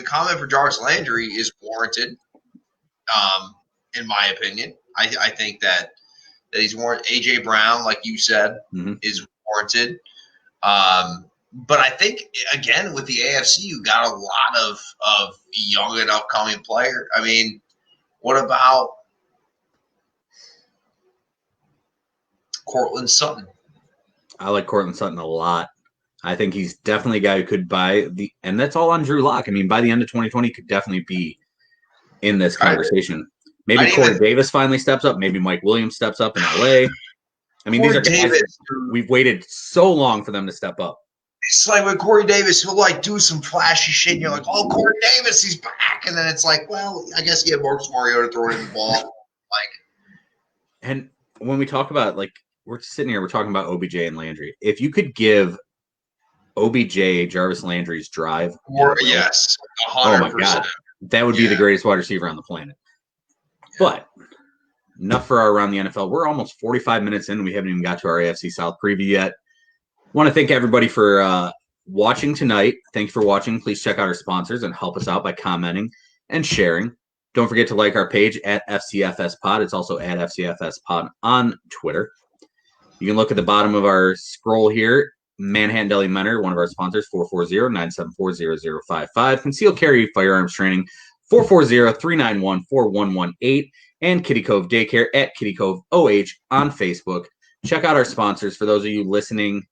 comment for Jarvis Landry is warranted, in my opinion. I think that he's warranted. A.J. Brown, like you said, is warranted. But I think, again, with the AFC, you got a lot of young and upcoming player. I mean, what about Courtland Sutton? I like Courtland Sutton a lot. I think he's definitely a guy who could and that's all on Drew Lock. I mean, by the end of 2020, he could definitely be in this conversation. Maybe Corey Davis finally steps up. Maybe Mike Williams steps up in LA. I mean, these are guys we've waited so long for them to step up. It's like with Corey Davis, he'll do some flashy shit, and you're like, "Oh, Corey Davis, he's back!" And then it's like, "Well, I guess he had Marcus Mariota throwing him the ball." And when we talk about we're sitting here, we're talking about OBJ and Landry. If you could give OBJ Jarvis Landry's drive, yes, 100%. Oh my God, that would be the greatest wide receiver on the planet. Yeah. But enough for our Around the NFL. We're almost 45 minutes in. We haven't even got to our AFC South preview yet. Want to thank everybody for watching tonight. Thank you for watching. Please check out our sponsors and help us out by commenting and sharing. Don't forget to like our page at FCFS Pod. It's also at FCFS Pod on Twitter. You can look at the bottom of our scroll here. Manhattan Deli Menor, one of our sponsors, 440-974-0055. Concealed Carry Firearms Training, 440-391-4118. And Kitty Cove Daycare at Kitty Cove OH on Facebook. Check out our sponsors for those of you listening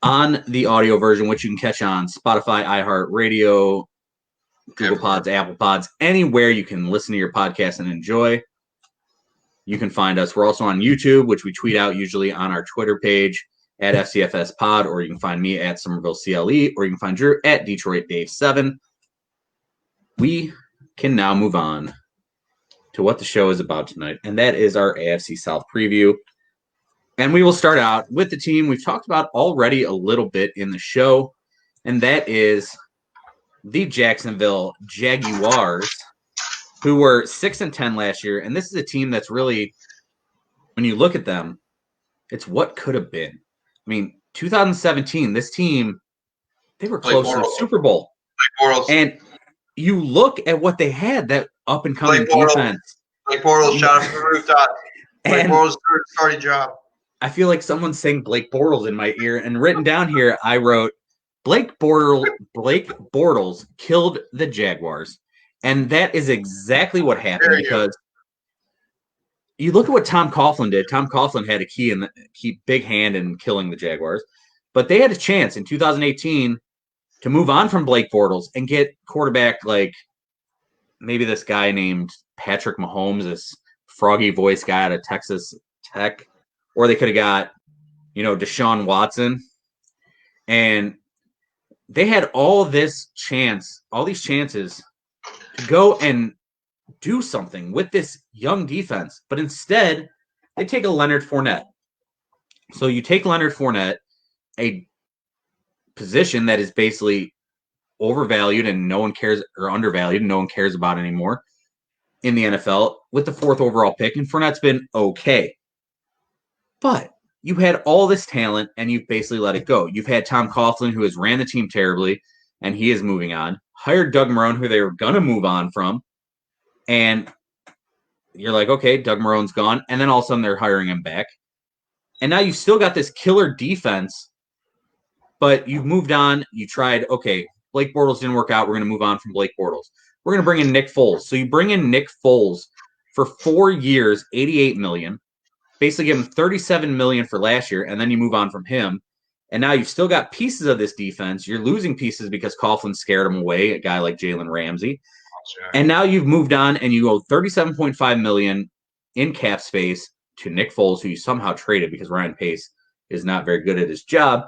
on the audio version, which you can catch on Spotify, iHeartRadio, Google Pods, Apple Pods, anywhere you can listen to your podcast and enjoy. You can find us. We're also on YouTube, which we tweet out usually on our Twitter page at FCFS Pod, or you can find me at Somerville CLE, or you can find Drew at Detroit Dave 7. We can now move on to what the show is about tonight, and that is our AFC South preview. And we will start out with the team we've talked about already a little bit in the show, and that is the Jacksonville Jaguars, who were 6-10 last year. And this is a team that's really, when you look at them, it's what could have been. I mean, 2017, this team, they were close to the Super Bowl. And you look at what they had, that up-and-coming defense. Blake Bortles shot him from the rooftop. Blake Bortles' starting job. I feel like someone's saying Blake Bortles in my ear. And written down here, I wrote, Blake Bortles killed the Jaguars. And that is exactly what happened, because you look at what Tom Coughlin did. Tom Coughlin had a key big hand in killing the Jaguars. But they had a chance in 2018 to move on from Blake Bortles and get quarterback like maybe this guy named Patrick Mahomes, this froggy voice guy out of Texas Tech. Or they could have got, Deshaun Watson. And they had all these chances to go and do something with this young defense. But instead, they take a Leonard Fournette. So you take Leonard Fournette, a position that is basically overvalued and no one cares, or undervalued and no one cares about anymore in the NFL, with the 4th overall pick. And Fournette's been okay. But you had all this talent, and you've basically let it go. You've had Tom Coughlin, who has ran the team terribly, and he is moving on. Hired Doug Marrone, who they were going to move on from. And you're like, okay, Doug Marrone's gone. And then all of a sudden they're hiring him back. And now you've still got this killer defense, but you've moved on. You tried, okay, Blake Bortles didn't work out. We're going to move on from Blake Bortles. We're going to bring in Nick Foles. So you bring in Nick Foles for 4 years, $88 million. Basically give him $37 million for last year, and then you move on from him. And now you've still got pieces of this defense. You're losing pieces because Coughlin scared him away, a guy like Jalen Ramsey. Sure. And now you've moved on, and you owe $37.5 million in cap space to Nick Foles, who you somehow traded because Ryan Pace is not very good at his job.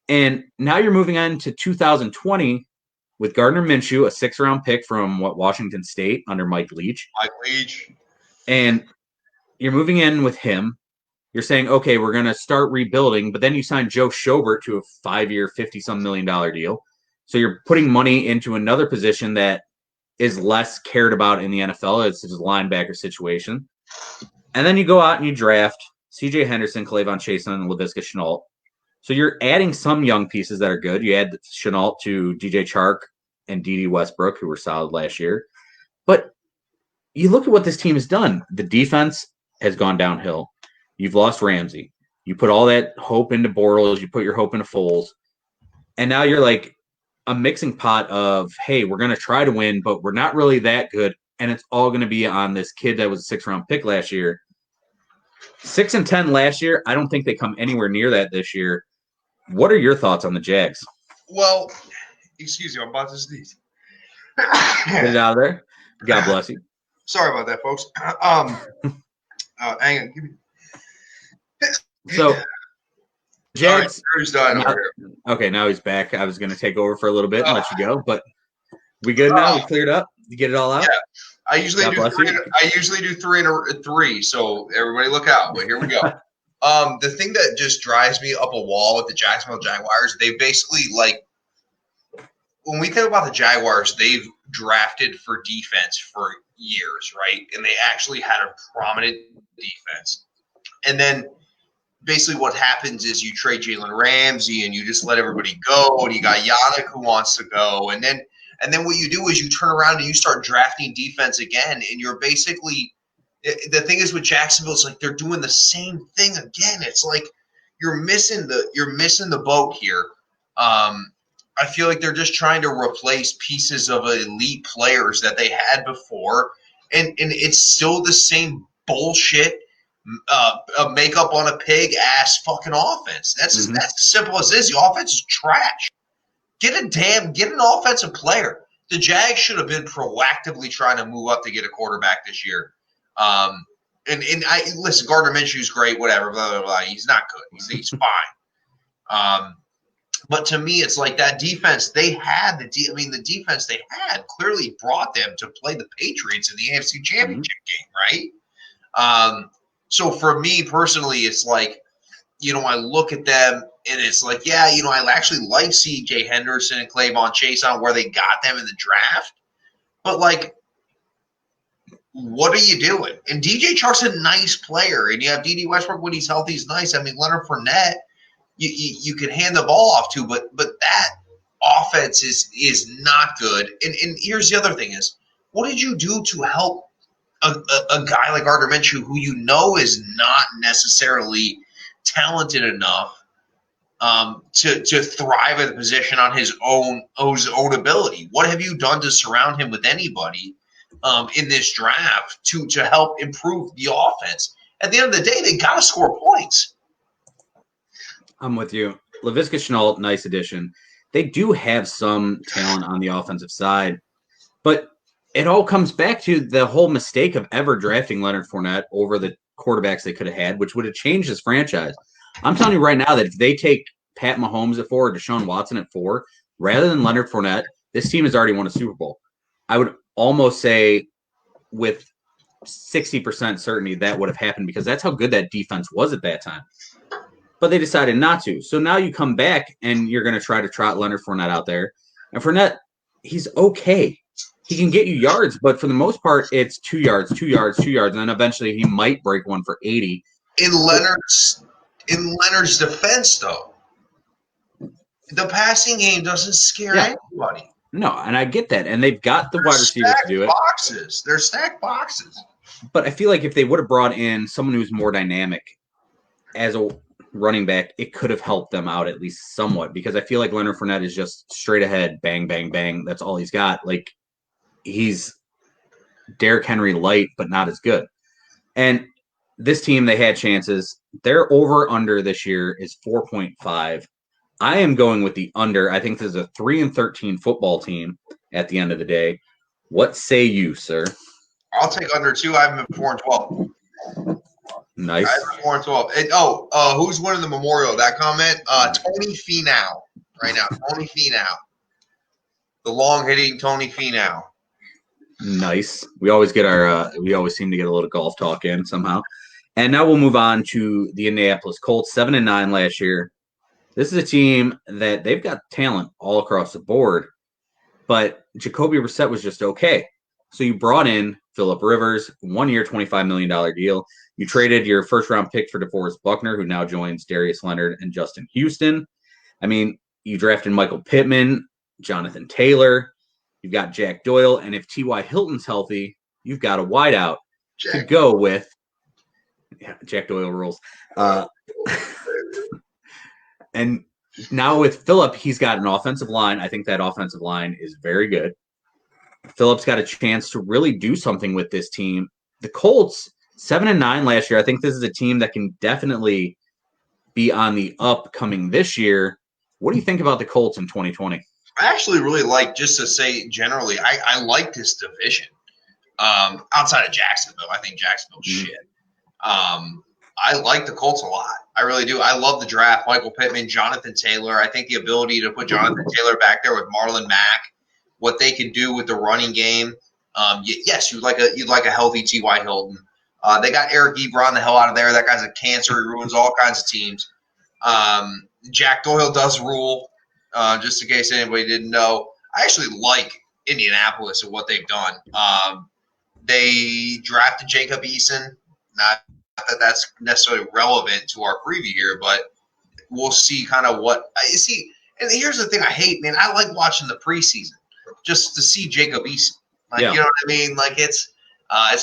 And now you're moving on to 2020 with Gardner Minshew, a 6th-round pick from Washington State under Mike Leach. And you're moving in with him. You're saying, okay, we're going to start rebuilding, but then you sign Joe Schobert to a 5-year, $50-some million deal. So you're putting money into another position that is less cared about in the NFL. It's just a linebacker situation. And then you go out and you draft C.J. Henderson, Clavon Chasen, and Laviska Shenault. So you're adding some young pieces that are good. You add Shenault to DJ Chark and D.D. Westbrook, who were solid last year. But you look at what this team has done. The defense has gone downhill. You've lost Ramsey. You put all that hope into Bortles. You put your hope into Foles. And now you're like a mixing pot of, hey, we're going to try to win, but we're not really that good. And it's all going to be on this kid that was a 6th-round pick last year. 6-10 last year. I don't think they come anywhere near that this year. What are your thoughts on the Jags? Well, excuse me, I'm about to sneeze. Get it out of there. God bless you. Sorry about that, folks. Hang on. So, Jags. Right, okay, now he's back. I was going to take over for a little bit and let you go, but we good now? We cleared up? You get it all out? Yeah. I usually do 3 and 3, so everybody look out. But here we go. The thing that just drives me up a wall with the Jacksonville Jaguars, they basically, like, when we think about the Jaguars, drafted for defense for years, right? And they actually had a prominent defense. And then basically what happens is you trade Jalen Ramsey and you just let everybody go, and you got Yannick who wants to go. And then what you do is you turn around and you start drafting defense again, and you're basically – the thing is with Jacksonville, it's like they're doing the same thing again. It's like you're missing the boat here. I feel like they're just trying to replace pieces of elite players that they had before, and it's still the same bullshit makeup on a pig ass fucking offense. That's as simple as this. The offense is trash. Get an offensive player. The Jags should have been proactively trying to move up to get a quarterback this year. And I listen, Gardner Minshew's great, whatever, blah blah blah. He's not good. He's fine. But to me, it's like that defense they had. The defense they had clearly brought them to play the Patriots in the AFC Championship game, right? So for me personally, it's like, I look at them and it's like, yeah, I actually like C.J. Henderson and Clavon Chase on where they got them in the draft. But, like, what are you doing? And DJ Chark's a nice player, and you have D.D. Westbrook when he's healthy. He's nice. I mean, Leonard Fournette, you can hand the ball off to, but that offense is not good. And here's the other thing is, what did you do to help a guy like Gardner Minshew, who is not necessarily talented enough to thrive at the position on his own ability? What have you done to surround him with anybody in this draft to help improve the offense? At the end of the day, they got to score points. I'm with you. Laviska Shenault, nice addition. They do have some talent on the offensive side, but it all comes back to the whole mistake of ever drafting Leonard Fournette over the quarterbacks they could have had, which would have changed his franchise. I'm telling you right now that if they take Pat Mahomes at 4 or Deshaun Watson at 4, rather than Leonard Fournette, this team has already won a Super Bowl. I would almost say with 60% certainty that would have happened because that's how good that defense was at that time. But they decided not to. So now you come back and you're going to try to trot Leonard Fournette out there. And Fournette, he's okay. He can get you yards, but for the most part, it's 2 yards, 2 yards, 2 yards, and then eventually he might break one for 80. In Leonard's defense, though, the passing game doesn't scare anybody. No, and I get that, and they've got the wide receivers to do it. They're stacked boxes. But I feel like if they would have brought in someone who's more dynamic as a running back, it could have helped them out at least somewhat, because I feel like Leonard Fournette is just straight ahead, bang, bang, bang. That's all he's got. Like, he's Derrick Henry light, but not as good. And this team, they had chances. Their over-under this year is 4.5. I am going with the under. I think this is a 3-13 football team at the end of the day. What say you, sir? I'll take under 2. I have been 4-12. Nice. I have been 4-12. And, who's winning the Memorial? That comment? Tony Finau right now. Tony Finau. The long-hitting Tony Finau. Nice. We always get we always seem to get a little golf talk in somehow. And now we'll move on to the Indianapolis Colts, 7-9 last year. This is a team that they've got talent all across the board, but Jacoby Brissett was just okay. So you brought in Phillip Rivers, 1 year, $25 million deal. You traded your first-round pick for DeForest Buckner, who now joins Darius Leonard and Justin Houston. I mean, you drafted Michael Pittman, Jonathan Taylor. You've got Jack Doyle, and if T.Y. Hilton's healthy, you've got a wideout to go with. Yeah, Jack Doyle rules. And now with Phillip, he's got an offensive line. I think that offensive line is very good. Phillip's got a chance to really do something with this team. The Colts, 7-9 last year. I think this is a team that can definitely be on the up coming this year. What do you think about the Colts in 2020? I actually really like, just to say generally, I like this division. Outside of Jacksonville, I think Jacksonville's shit. I like the Colts a lot. I really do. I love the draft. Michael Pittman, Jonathan Taylor. I think the ability to put Jonathan Taylor back there with Marlon Mack, what they can do with the running game. Yes, you'd like a healthy T.Y. Hilton. They got Eric Ebron the hell out of there. That guy's a cancer. He ruins all kinds of teams. Jack Doyle does rule. Just in case anybody didn't know, I actually like Indianapolis and what they've done. They drafted Jacob Eason. Not that that's necessarily relevant to our preview here, but we'll see kind of what – you see, and here's the thing I hate, man. I like watching the preseason just to see Jacob Eason. Like, you know what I mean? Like, it's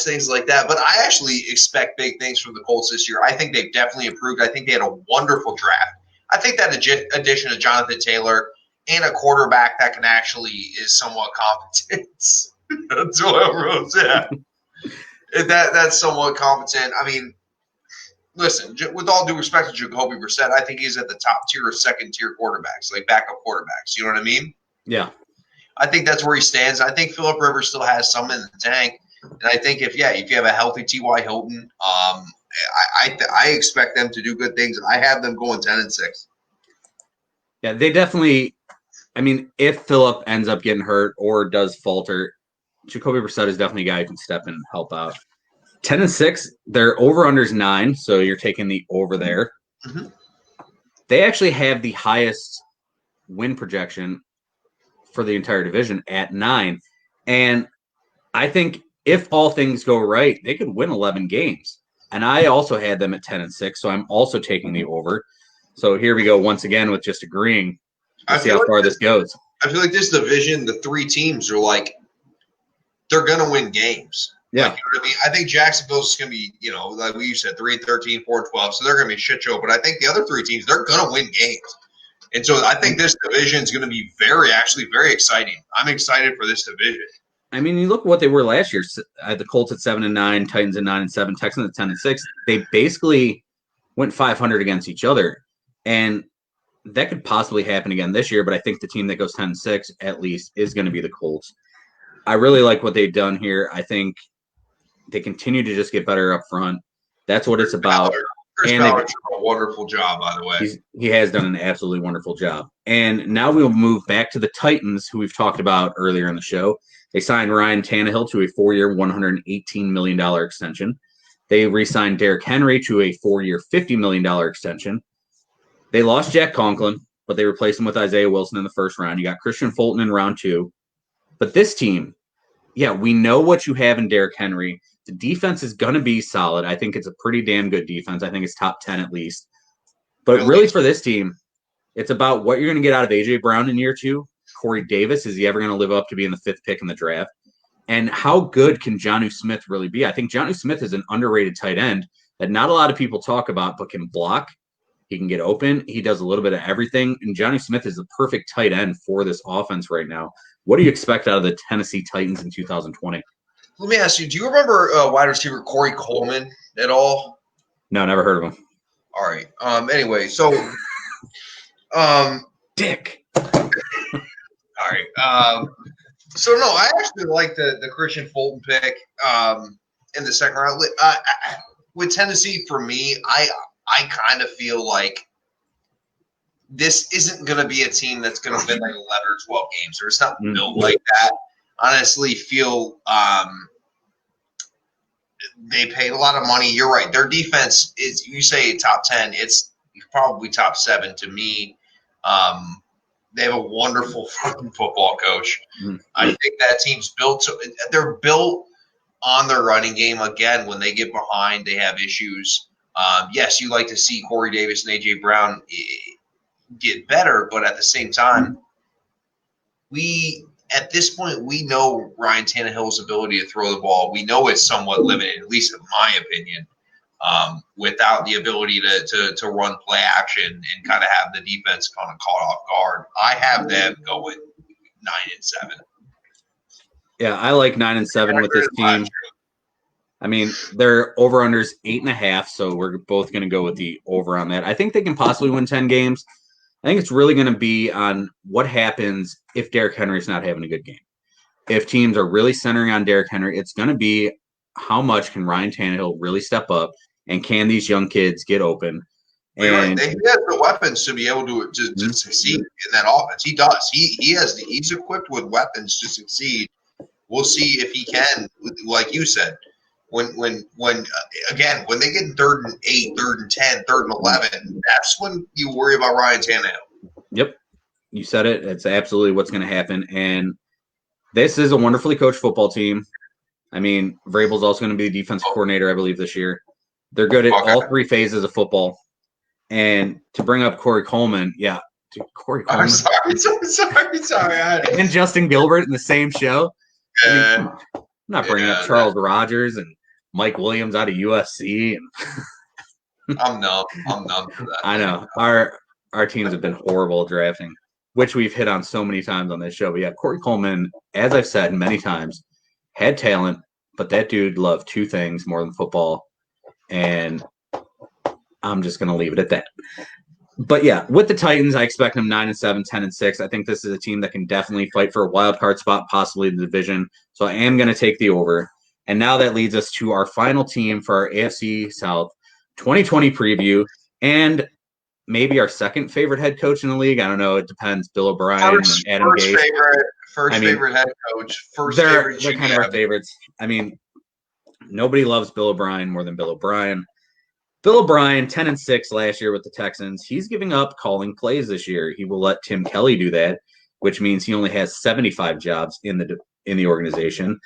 things like that. But I actually expect big things from the Colts this year. I think they've definitely improved. I think they had a wonderful draft. I think that addition of Jonathan Taylor and a quarterback that can actually is somewhat competent. That's what I wrote. Yeah. That's somewhat competent. I mean, listen, with all due respect to Jacoby Brissett, I think he's at the top tier of second-tier quarterbacks, like backup quarterbacks. You know what I mean? Yeah. I think that's where he stands. I think Phillip Rivers still has some in the tank. And I think if you have a healthy T.Y. Hilton, I expect them to do good things. I have them going 10-6. Yeah, they definitely – I mean, if Phillip ends up getting hurt or does falter, Jacoby Brissett is definitely a guy who can step in and help out. 10-6, their over-under is 9, so you're taking the over there. Mm-hmm. They actually have the highest win projection for the entire division at 9. And I think if all things go right, they could win 11 games. And I also had them at 10-6, so I'm also taking the over. So here we go once again with just agreeing. We'll see how far this goes. I feel like this division, the three teams are like, they're going to win games. Yeah. Like, you know what I mean? I think Jacksonville's going to be, like we said, 3-13, 4-12. So they're going to be a shit show. But I think the other three teams, they're going to win games. And so I think this division is going to be very exciting. I'm excited for this division. I mean, you look at what they were last year. The Colts at 7-9, Titans at 9-7, Texans at 10-6. They basically went 500 against each other. And that could possibly happen again this year. But I think the team that goes 10-6 at least is going to be the Colts. I really like what they've done here. I think they continue to just get better up front. That's what it's about. Chris Ballard did a wonderful job, by the way. He has done an absolutely wonderful job. And now we'll move back to the Titans, who we've talked about earlier in the show. They signed Ryan Tannehill to a 4-year, $118 million extension. They re-signed Derrick Henry to a 4-year, $50 million extension. They lost Jack Conklin, but they replaced him with Isaiah Wilson in the first round. You got Christian Fulton in round 2. But this team, we know what you have in Derrick Henry. The defense is going to be solid. I think it's a pretty damn good defense. I think it's top 10 at least. But really for this team, it's about what you're going to get out of A.J. Brown in year 2. Corey Davis, is he ever going to live up to being the 5th pick in the draft? And how good can Jonnu Smith really be? I think Jonnu Smith is an underrated tight end that not a lot of people talk about, but can block. He can get open. He does a little bit of everything. And Jonnu Smith is the perfect tight end for this offense right now. What do you expect out of the Tennessee Titans in 2020? Let me ask you, do you remember wide receiver Corey Coleman at all? No, never heard of him. All right. Anyway, so Dick. All right. So no, I actually like the Christian Fulton pick in the second round. With Tennessee, for me, I kind of feel like this isn't going to be a team that's going to win like 11 or 12 games. Or it's not built like that. Honestly, feel they paid a lot of money. You're right. Their defense is, you say top 10, it's probably top 7 to me. They have a wonderful fucking football coach. Mm-hmm. I think that team's built – they're built on their running game. Again, when they get behind, they have issues. Yes, you like to see Corey Davis and A.J. Brown get better, but at the same time, at this point, we know Ryan Tannehill's ability to throw the ball. We know it's somewhat limited, at least in my opinion, without the ability to run play action and kind of have the defense kind of caught off guard. I have them going 9-7. Yeah, I like 9-7 with this team. I mean, their over-under's 8.5, so we're both going to go with the over on that. I think they can possibly win 10 games. I think it's really going to be on what happens if Derrick Henry's not having a good game. If teams are really centering on Derrick Henry, it's going to be how much can Ryan Tannehill really step up, and can these young kids get open? And he has the weapons to be able to succeed in that offense. He does. He's equipped with weapons to succeed. We'll see if he can, like you said. When they get 3rd and 8, 3rd and 10, 3rd and 11, that's when you worry about Ryan Tannehill. Yep. You said it. It's absolutely what's going to happen. And This is a wonderfully coached football team. I mean, Vrabel's also going to be the defensive coordinator, I believe, this year. They're good at all three phases of football. And to bring up Corey Coleman, yeah. Dude, Corey Coleman. I'm sorry. And Justin Gilbert in the same show. I mean, I'm not bringing up Charles Rogers and Mike Williams out of USC. And I'm numb for that. I know. Our teams have been horrible at drafting, which we've hit on so many times on this show. But yeah, Corey Coleman, as I've said many times, had talent, but that dude loved two things more than football. And I'm just going to leave it at that. But yeah, with the Titans, I expect them 9-7, 10-6. I think this is a team that can definitely fight for a wild card spot, possibly the division. So I am going to take the over. And now that leads us to our final team for our AFC South 2020 preview, and maybe our second favorite head coach in the league. I don't know. It depends. Bill O'Brien and Adam Gase. Favorite head coach. They're kind of our favorites. I mean, nobody loves Bill O'Brien more than Bill O'Brien. Bill O'Brien, 10-6 last year with the Texans. He's giving up calling plays this year. He will let Tim Kelly do that, which means he only has 75 jobs in the organization.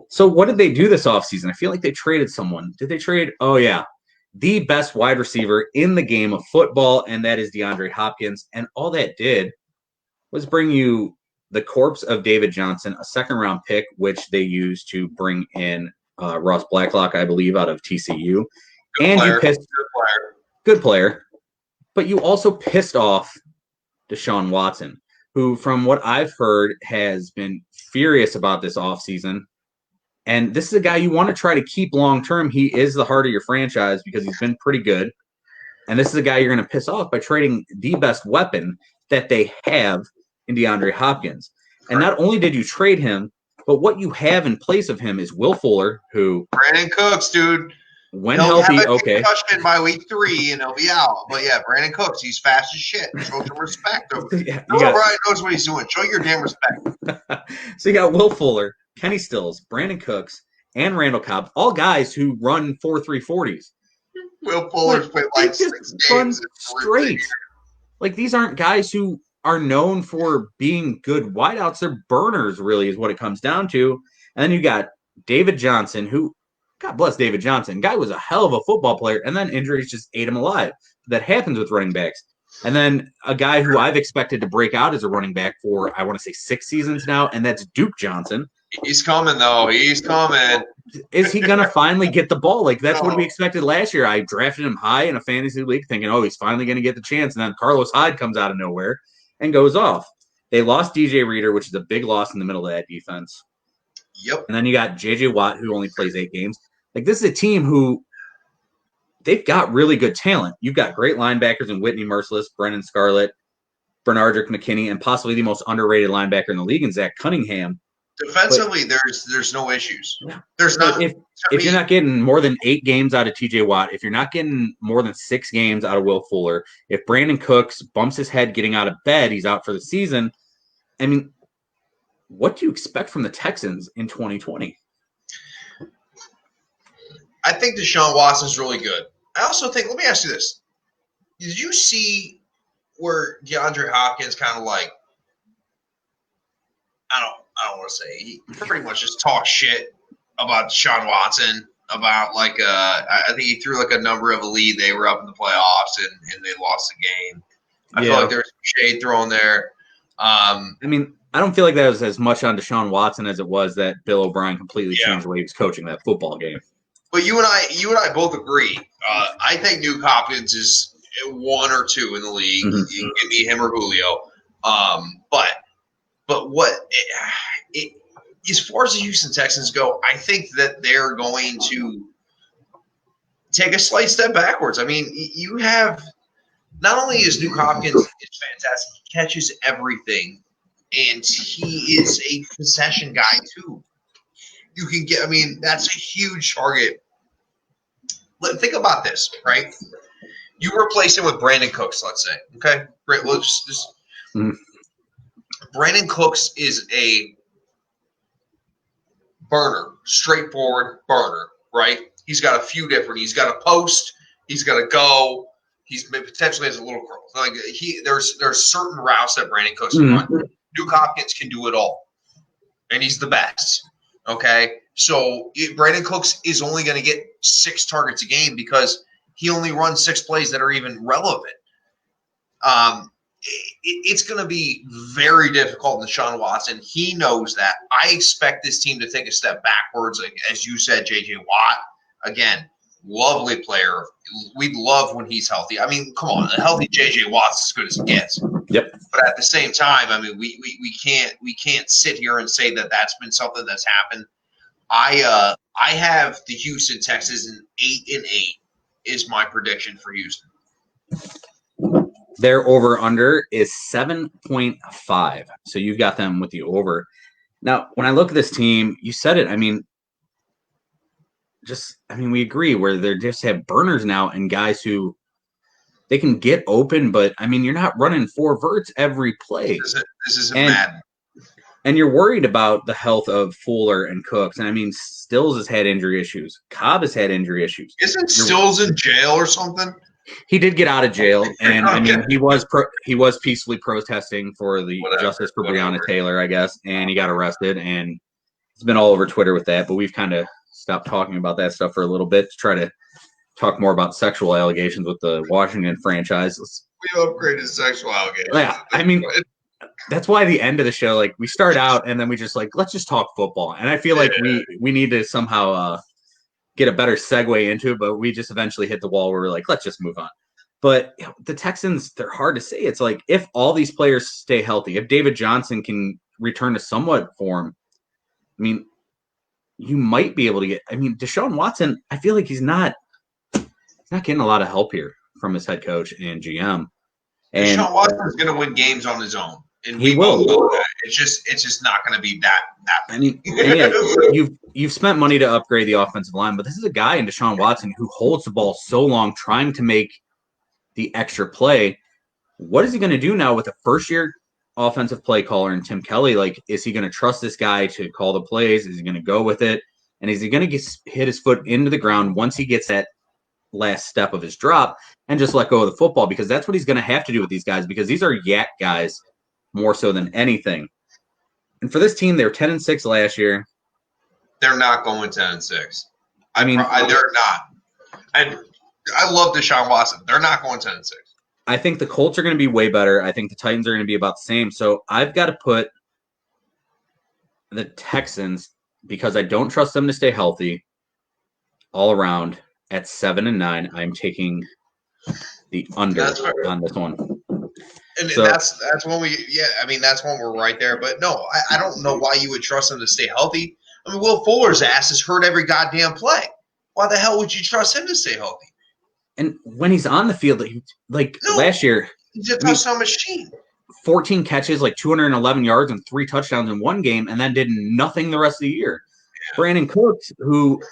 So what did they do this offseason? I feel like they traded someone. Did they trade? Oh, yeah. The best wide receiver in the game of football, and that is DeAndre Hopkins. And all that did was bring you the corpse of David Johnson, a second-round pick, which they used to bring in Ross Blacklock, I believe, out of TCU. Good player. But you also pissed off Deshaun Watson, who, from what I've heard, has been furious about this offseason. And this is a guy you want to try to keep long-term. He is the heart of your franchise because he's been pretty good. And this is a guy you're going to piss off by trading the best weapon that they have in DeAndre Hopkins. And not only did you trade him, but what you have in place of him is Will Fuller, who Brandon Cooks, dude. When healthy, okay. Concussion by week 3, and he'll be out. But yeah, Brandon Cooks, he's fast as shit. Show some respect. Bill O'Brien knows what he's doing. Show your damn respect. So you got Will Fuller, Kenny Stills, Brandon Cooks, and Randall Cobb, all guys who run 4.3 40s. Will Fuller's played like 6 games straight. Like, these aren't guys who are known for being good wideouts. They're burners, really, is what it comes down to. And then you got David Johnson, who, God bless David Johnson. Guy was a hell of a football player, and then injuries just ate him alive. That happens with running backs. And then a guy who I've expected to break out as a running back for, I want to say, 6 seasons now, and that's Duke Johnson. He's coming, though. He's coming. Is he going to finally get the ball? Like, that's what we expected last year. I drafted him high in a fantasy league thinking, oh, he's finally going to get the chance. And then Carlos Hyde comes out of nowhere and goes off. They lost DJ Reader, which is a big loss in the middle of that defense. Yep. And then you got J.J. Watt, who only plays 8 games. Like, this is a team who they've got really good talent. You've got great linebackers in Whitney Merciless, Brennan Scarlett, Bernardrick McKinney, and possibly the most underrated linebacker in the league in Zach Cunningham. Defensively, there's no issues. There's not. If you're not getting more than 8 games out of TJ Watt, if you're not getting more than 6 games out of Will Fuller, if Brandon Cooks bumps his head getting out of bed, he's out for the season. I mean, what do you expect from the Texans in 2020? I think Deshaun Watson's really good. I also think, let me ask you this. Did you see where DeAndre Hopkins kind of like, I don't want to say, he pretty much just talked shit about Deshaun Watson, about like, I think he threw like a number of a lead. They were up in the playoffs and they lost the game. I feel like there was some shade thrown there. I mean, I don't feel like that was as much on Deshaun Watson as it was that Bill O'Brien completely changed the way he was coaching that football game. But you and I both agree. I think Duke Hopkins is 1 or 2 in the league. Mm-hmm. You can give me him or Julio. But what as far as the Houston Texans go, I think that they're going to take a slight step backwards. I mean, you have not only is Duke Hopkins is fantastic, he catches everything, and he is a possession guy too. You can get, I mean, that's a huge target. Think about this, right? You replace him with Brandon Cooks, let's say. Okay? Great. Let's just Brandon Cooks is a burner, straightforward burner, right? He's got a few different. He's got a post. He's got a go. He's potentially has a little curl. Like there's certain routes that Brandon Cooks can run. Duke Hopkins can do it all. and he's the best. Okay, so Brandon Cooks is only going to get 6 targets a game because he only runs 6 plays that are even relevant. It's going to be very difficult in Deshaun Watson. He knows that. I expect this team to take a step backwards. Like, as you said, J.J. Watt, again, lovely player. We love when he's healthy. I mean, come on, a healthy J.J. Watt's as good as it gets. Yep. But at the same time, I mean, we can't sit here and say that that's been something that's happened. I have the Houston Texans in 8-8 is my prediction for Houston. Their over-under is 7.5. So you've got them with the over. Now, when I look at this team, you said it. I mean, we agree where they just have burners now and guys who they can get open, but, I mean, you're not running 4 verts every play. This is mad. And you're worried about the health of Fuller and Cooks. And, I mean, Stills has had injury issues. Cobb has had injury issues. Isn't Stills in jail or something? He did get out of jail, and I mean he was peacefully protesting for the justice for Breonna Taylor, I guess, and he got arrested, and it's been all over Twitter with that. But we've kind of stopped talking about that stuff for a little bit to try to talk more about sexual allegations with the Washington franchise. We upgraded sexual allegations. Yeah, I mean that's why the end of the show, like we start out and then we just like let's just talk football, and I feel like we need to somehow get a better segue into it, but we just eventually hit the wall where we're like, let's just move on. But the Texans, they're hard to say. It's like if all these players stay healthy, if David Johnson can return to somewhat form, I mean, you might be able to get. I mean, Deshaun Watson, I feel like he's not getting a lot of help here from his head coach and GM. And Deshaun Watson is going to win games on his own, and he will. That. It's just not going to be that. I mean, yeah, you've spent money to upgrade the offensive line, but this is a guy in Deshaun Watson who holds the ball so long, trying to make the extra play. What is he going to do now with a first-year offensive play caller and Tim Kelly? Like, is he going to trust this guy to call the plays? Is he going to go with it? And is he going to hit his foot into the ground once he gets that last step of his drop and just let go of the football? Because that's what he's going to have to do with these guys, because these are yak guys more so than anything. And for this team, they were 10-6 last year. They're not going 10-6. I mean, they're not. And I love Deshaun Watson. They're not going 10-6. I think the Colts are going to be way better. I think the Titans are going to be about the same. So I've got to put the Texans, because I don't trust them to stay healthy all around, at 7-9. I'm taking the under on this one. And so, that's when that's when we're right there. But no, I don't know why you would trust him to stay healthy. I mean, Will Fuller's ass is hurt every goddamn play. Why the hell would you trust him to stay healthy? And when he's on the field, last year, he's a touchdown machine. 14 catches, like 211 yards and 3 touchdowns in one game, and then did nothing the rest of the year. Yeah. Brandon Cooks, who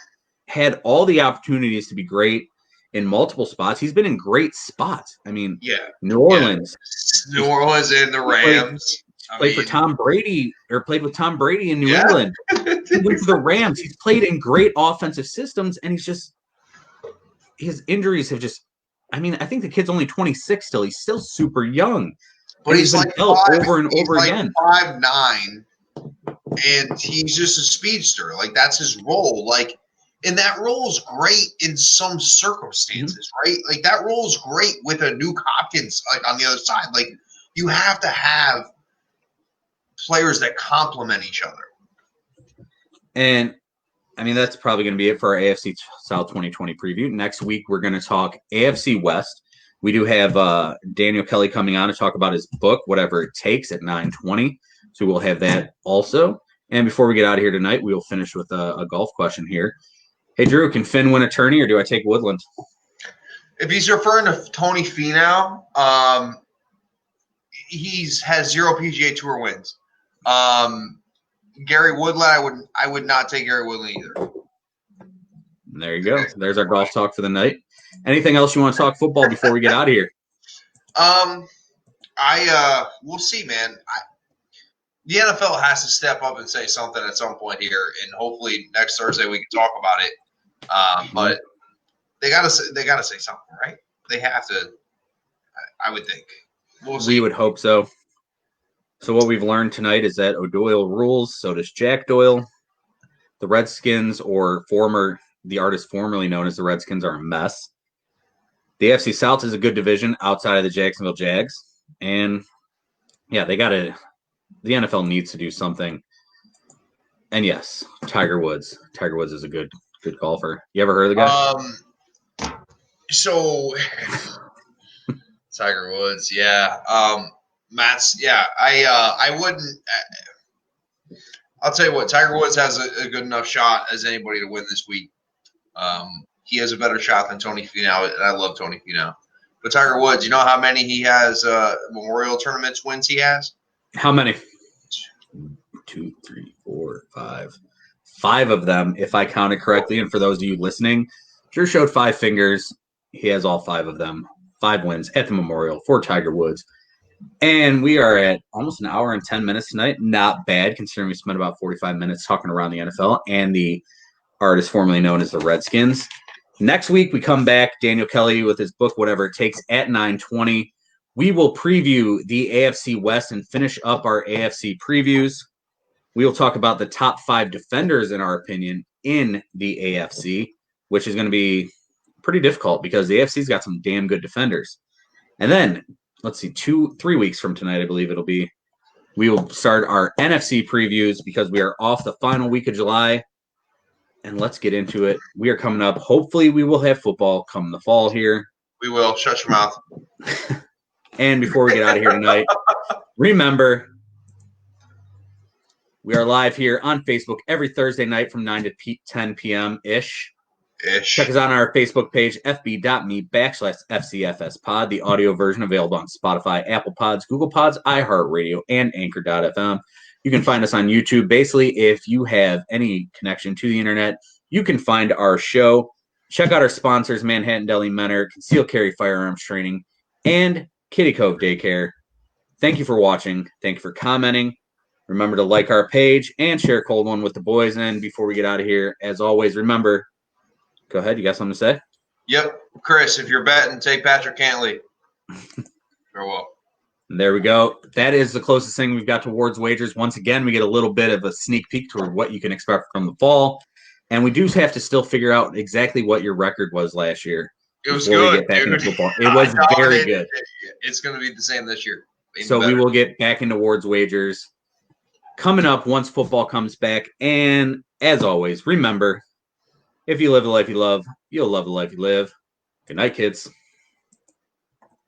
had all the opportunities to be great in multiple spots. He's been in great spots. I mean, New Orleans. New Orleans and the Rams. Played with Tom Brady in New England. He went for the Rams. He's played in great offensive systems, and his injuries have just – I mean, I think the kid's only 26 still. He's still super young. But he's like over and over again. 5'9", and he's just a speedster. Like, that's his role. Like, and that role is great in some circumstances, right? Like, that role is great with a Nuke Hopkins on the other side. Like, you have to have players that complement each other. And, I mean, that's probably going to be it for our AFC South 2020 preview. Next week, we're going to talk AFC West. We do have Daniel Kelly coming on to talk about his book, Whatever It Takes, at 9:20. So we'll have that also. And before we get out of here tonight, we will finish with a golf question here. Hey, Drew, can Finn win a tourney, or do I take Woodland? If he's referring to Tony Finau, he's has 0 PGA Tour wins. Gary Woodland, I would not take Gary Woodland either. There you go. There's our golf talk for the night. Anything else you want to talk football before we get out of here? We'll see, man. The NFL has to step up and say something at some point here, and hopefully next Thursday we can talk about it. But they gotta say something, right? They have to. I would think. We would hope so. So what we've learned tonight is that O'Doyle rules, so does Jack Doyle. The Redskins, or the artist formerly known as the Redskins, are a mess. The AFC South is a good division outside of the Jacksonville Jags. And yeah, the NFL needs to do something. And yes, Tiger Woods. Tiger Woods is a good golfer. You ever heard of the guy? So Tiger Woods, yeah. I wouldn't. I'll tell you what, Tiger Woods has a good enough shot as anybody to win this week. He has a better shot than Tony Finau, and I love Tony Finau. But Tiger Woods, you know how many he has Memorial Tournaments wins he has? How many? 2, 3, 4, 5. 5 of them, if I counted correctly. And for those of you listening, Drew showed 5 fingers. He has all 5 of them. 5 wins at the Memorial for Tiger Woods. And we are at almost an hour and 10 minutes tonight. Not bad, considering we spent about 45 minutes talking around the NFL and the artist formerly known as the Redskins. Next week, we come back, Daniel Kelly with his book, Whatever It Takes, at 9:20. We will preview the AFC West and finish up our AFC previews. We will talk about the top 5 defenders, in our opinion, in the AFC, which is going to be pretty difficult because the AFC's got some damn good defenders. And then, let's see, 3 weeks from tonight, I believe it'll be, we will start our NFC previews because we are off the final week of July. And let's get into it. We are coming up. Hopefully, we will have football come the fall here. We will. Shut your mouth. And before we get out of here tonight, remember, we are live here on Facebook every Thursday night from 9 to 10 p.m.-ish. Check us out on our Facebook page, fb.me/FCFSpod. The audio version available on Spotify, Apple Pods, Google Pods, iHeartRadio, and Anchor.fm. You can find us on YouTube. Basically, if you have any connection to the internet, you can find our show. Check out our sponsors, Manhattan Deli Menor, Concealed Carry Firearms Training, and Kitty Cove Daycare. Thank you for watching. Thank you for commenting. Remember to like our page and share a cold one with the boys. And before we get out of here, as always, remember, go ahead. You got something to say? Yep. Chris, if you're betting, take Patrick Cantley. Farewell. There we go. That is the closest thing we've got towards wagers. Once again, we get a little bit of a sneak peek toward what you can expect from the fall. And we do have to still figure out exactly what your record was last year. It was good. It was very good. It's going to be the same this year. So we will get back into awards wagers coming up once football comes back. And as always, remember, if you live the life you love, you'll love the life you live. Good night, kids.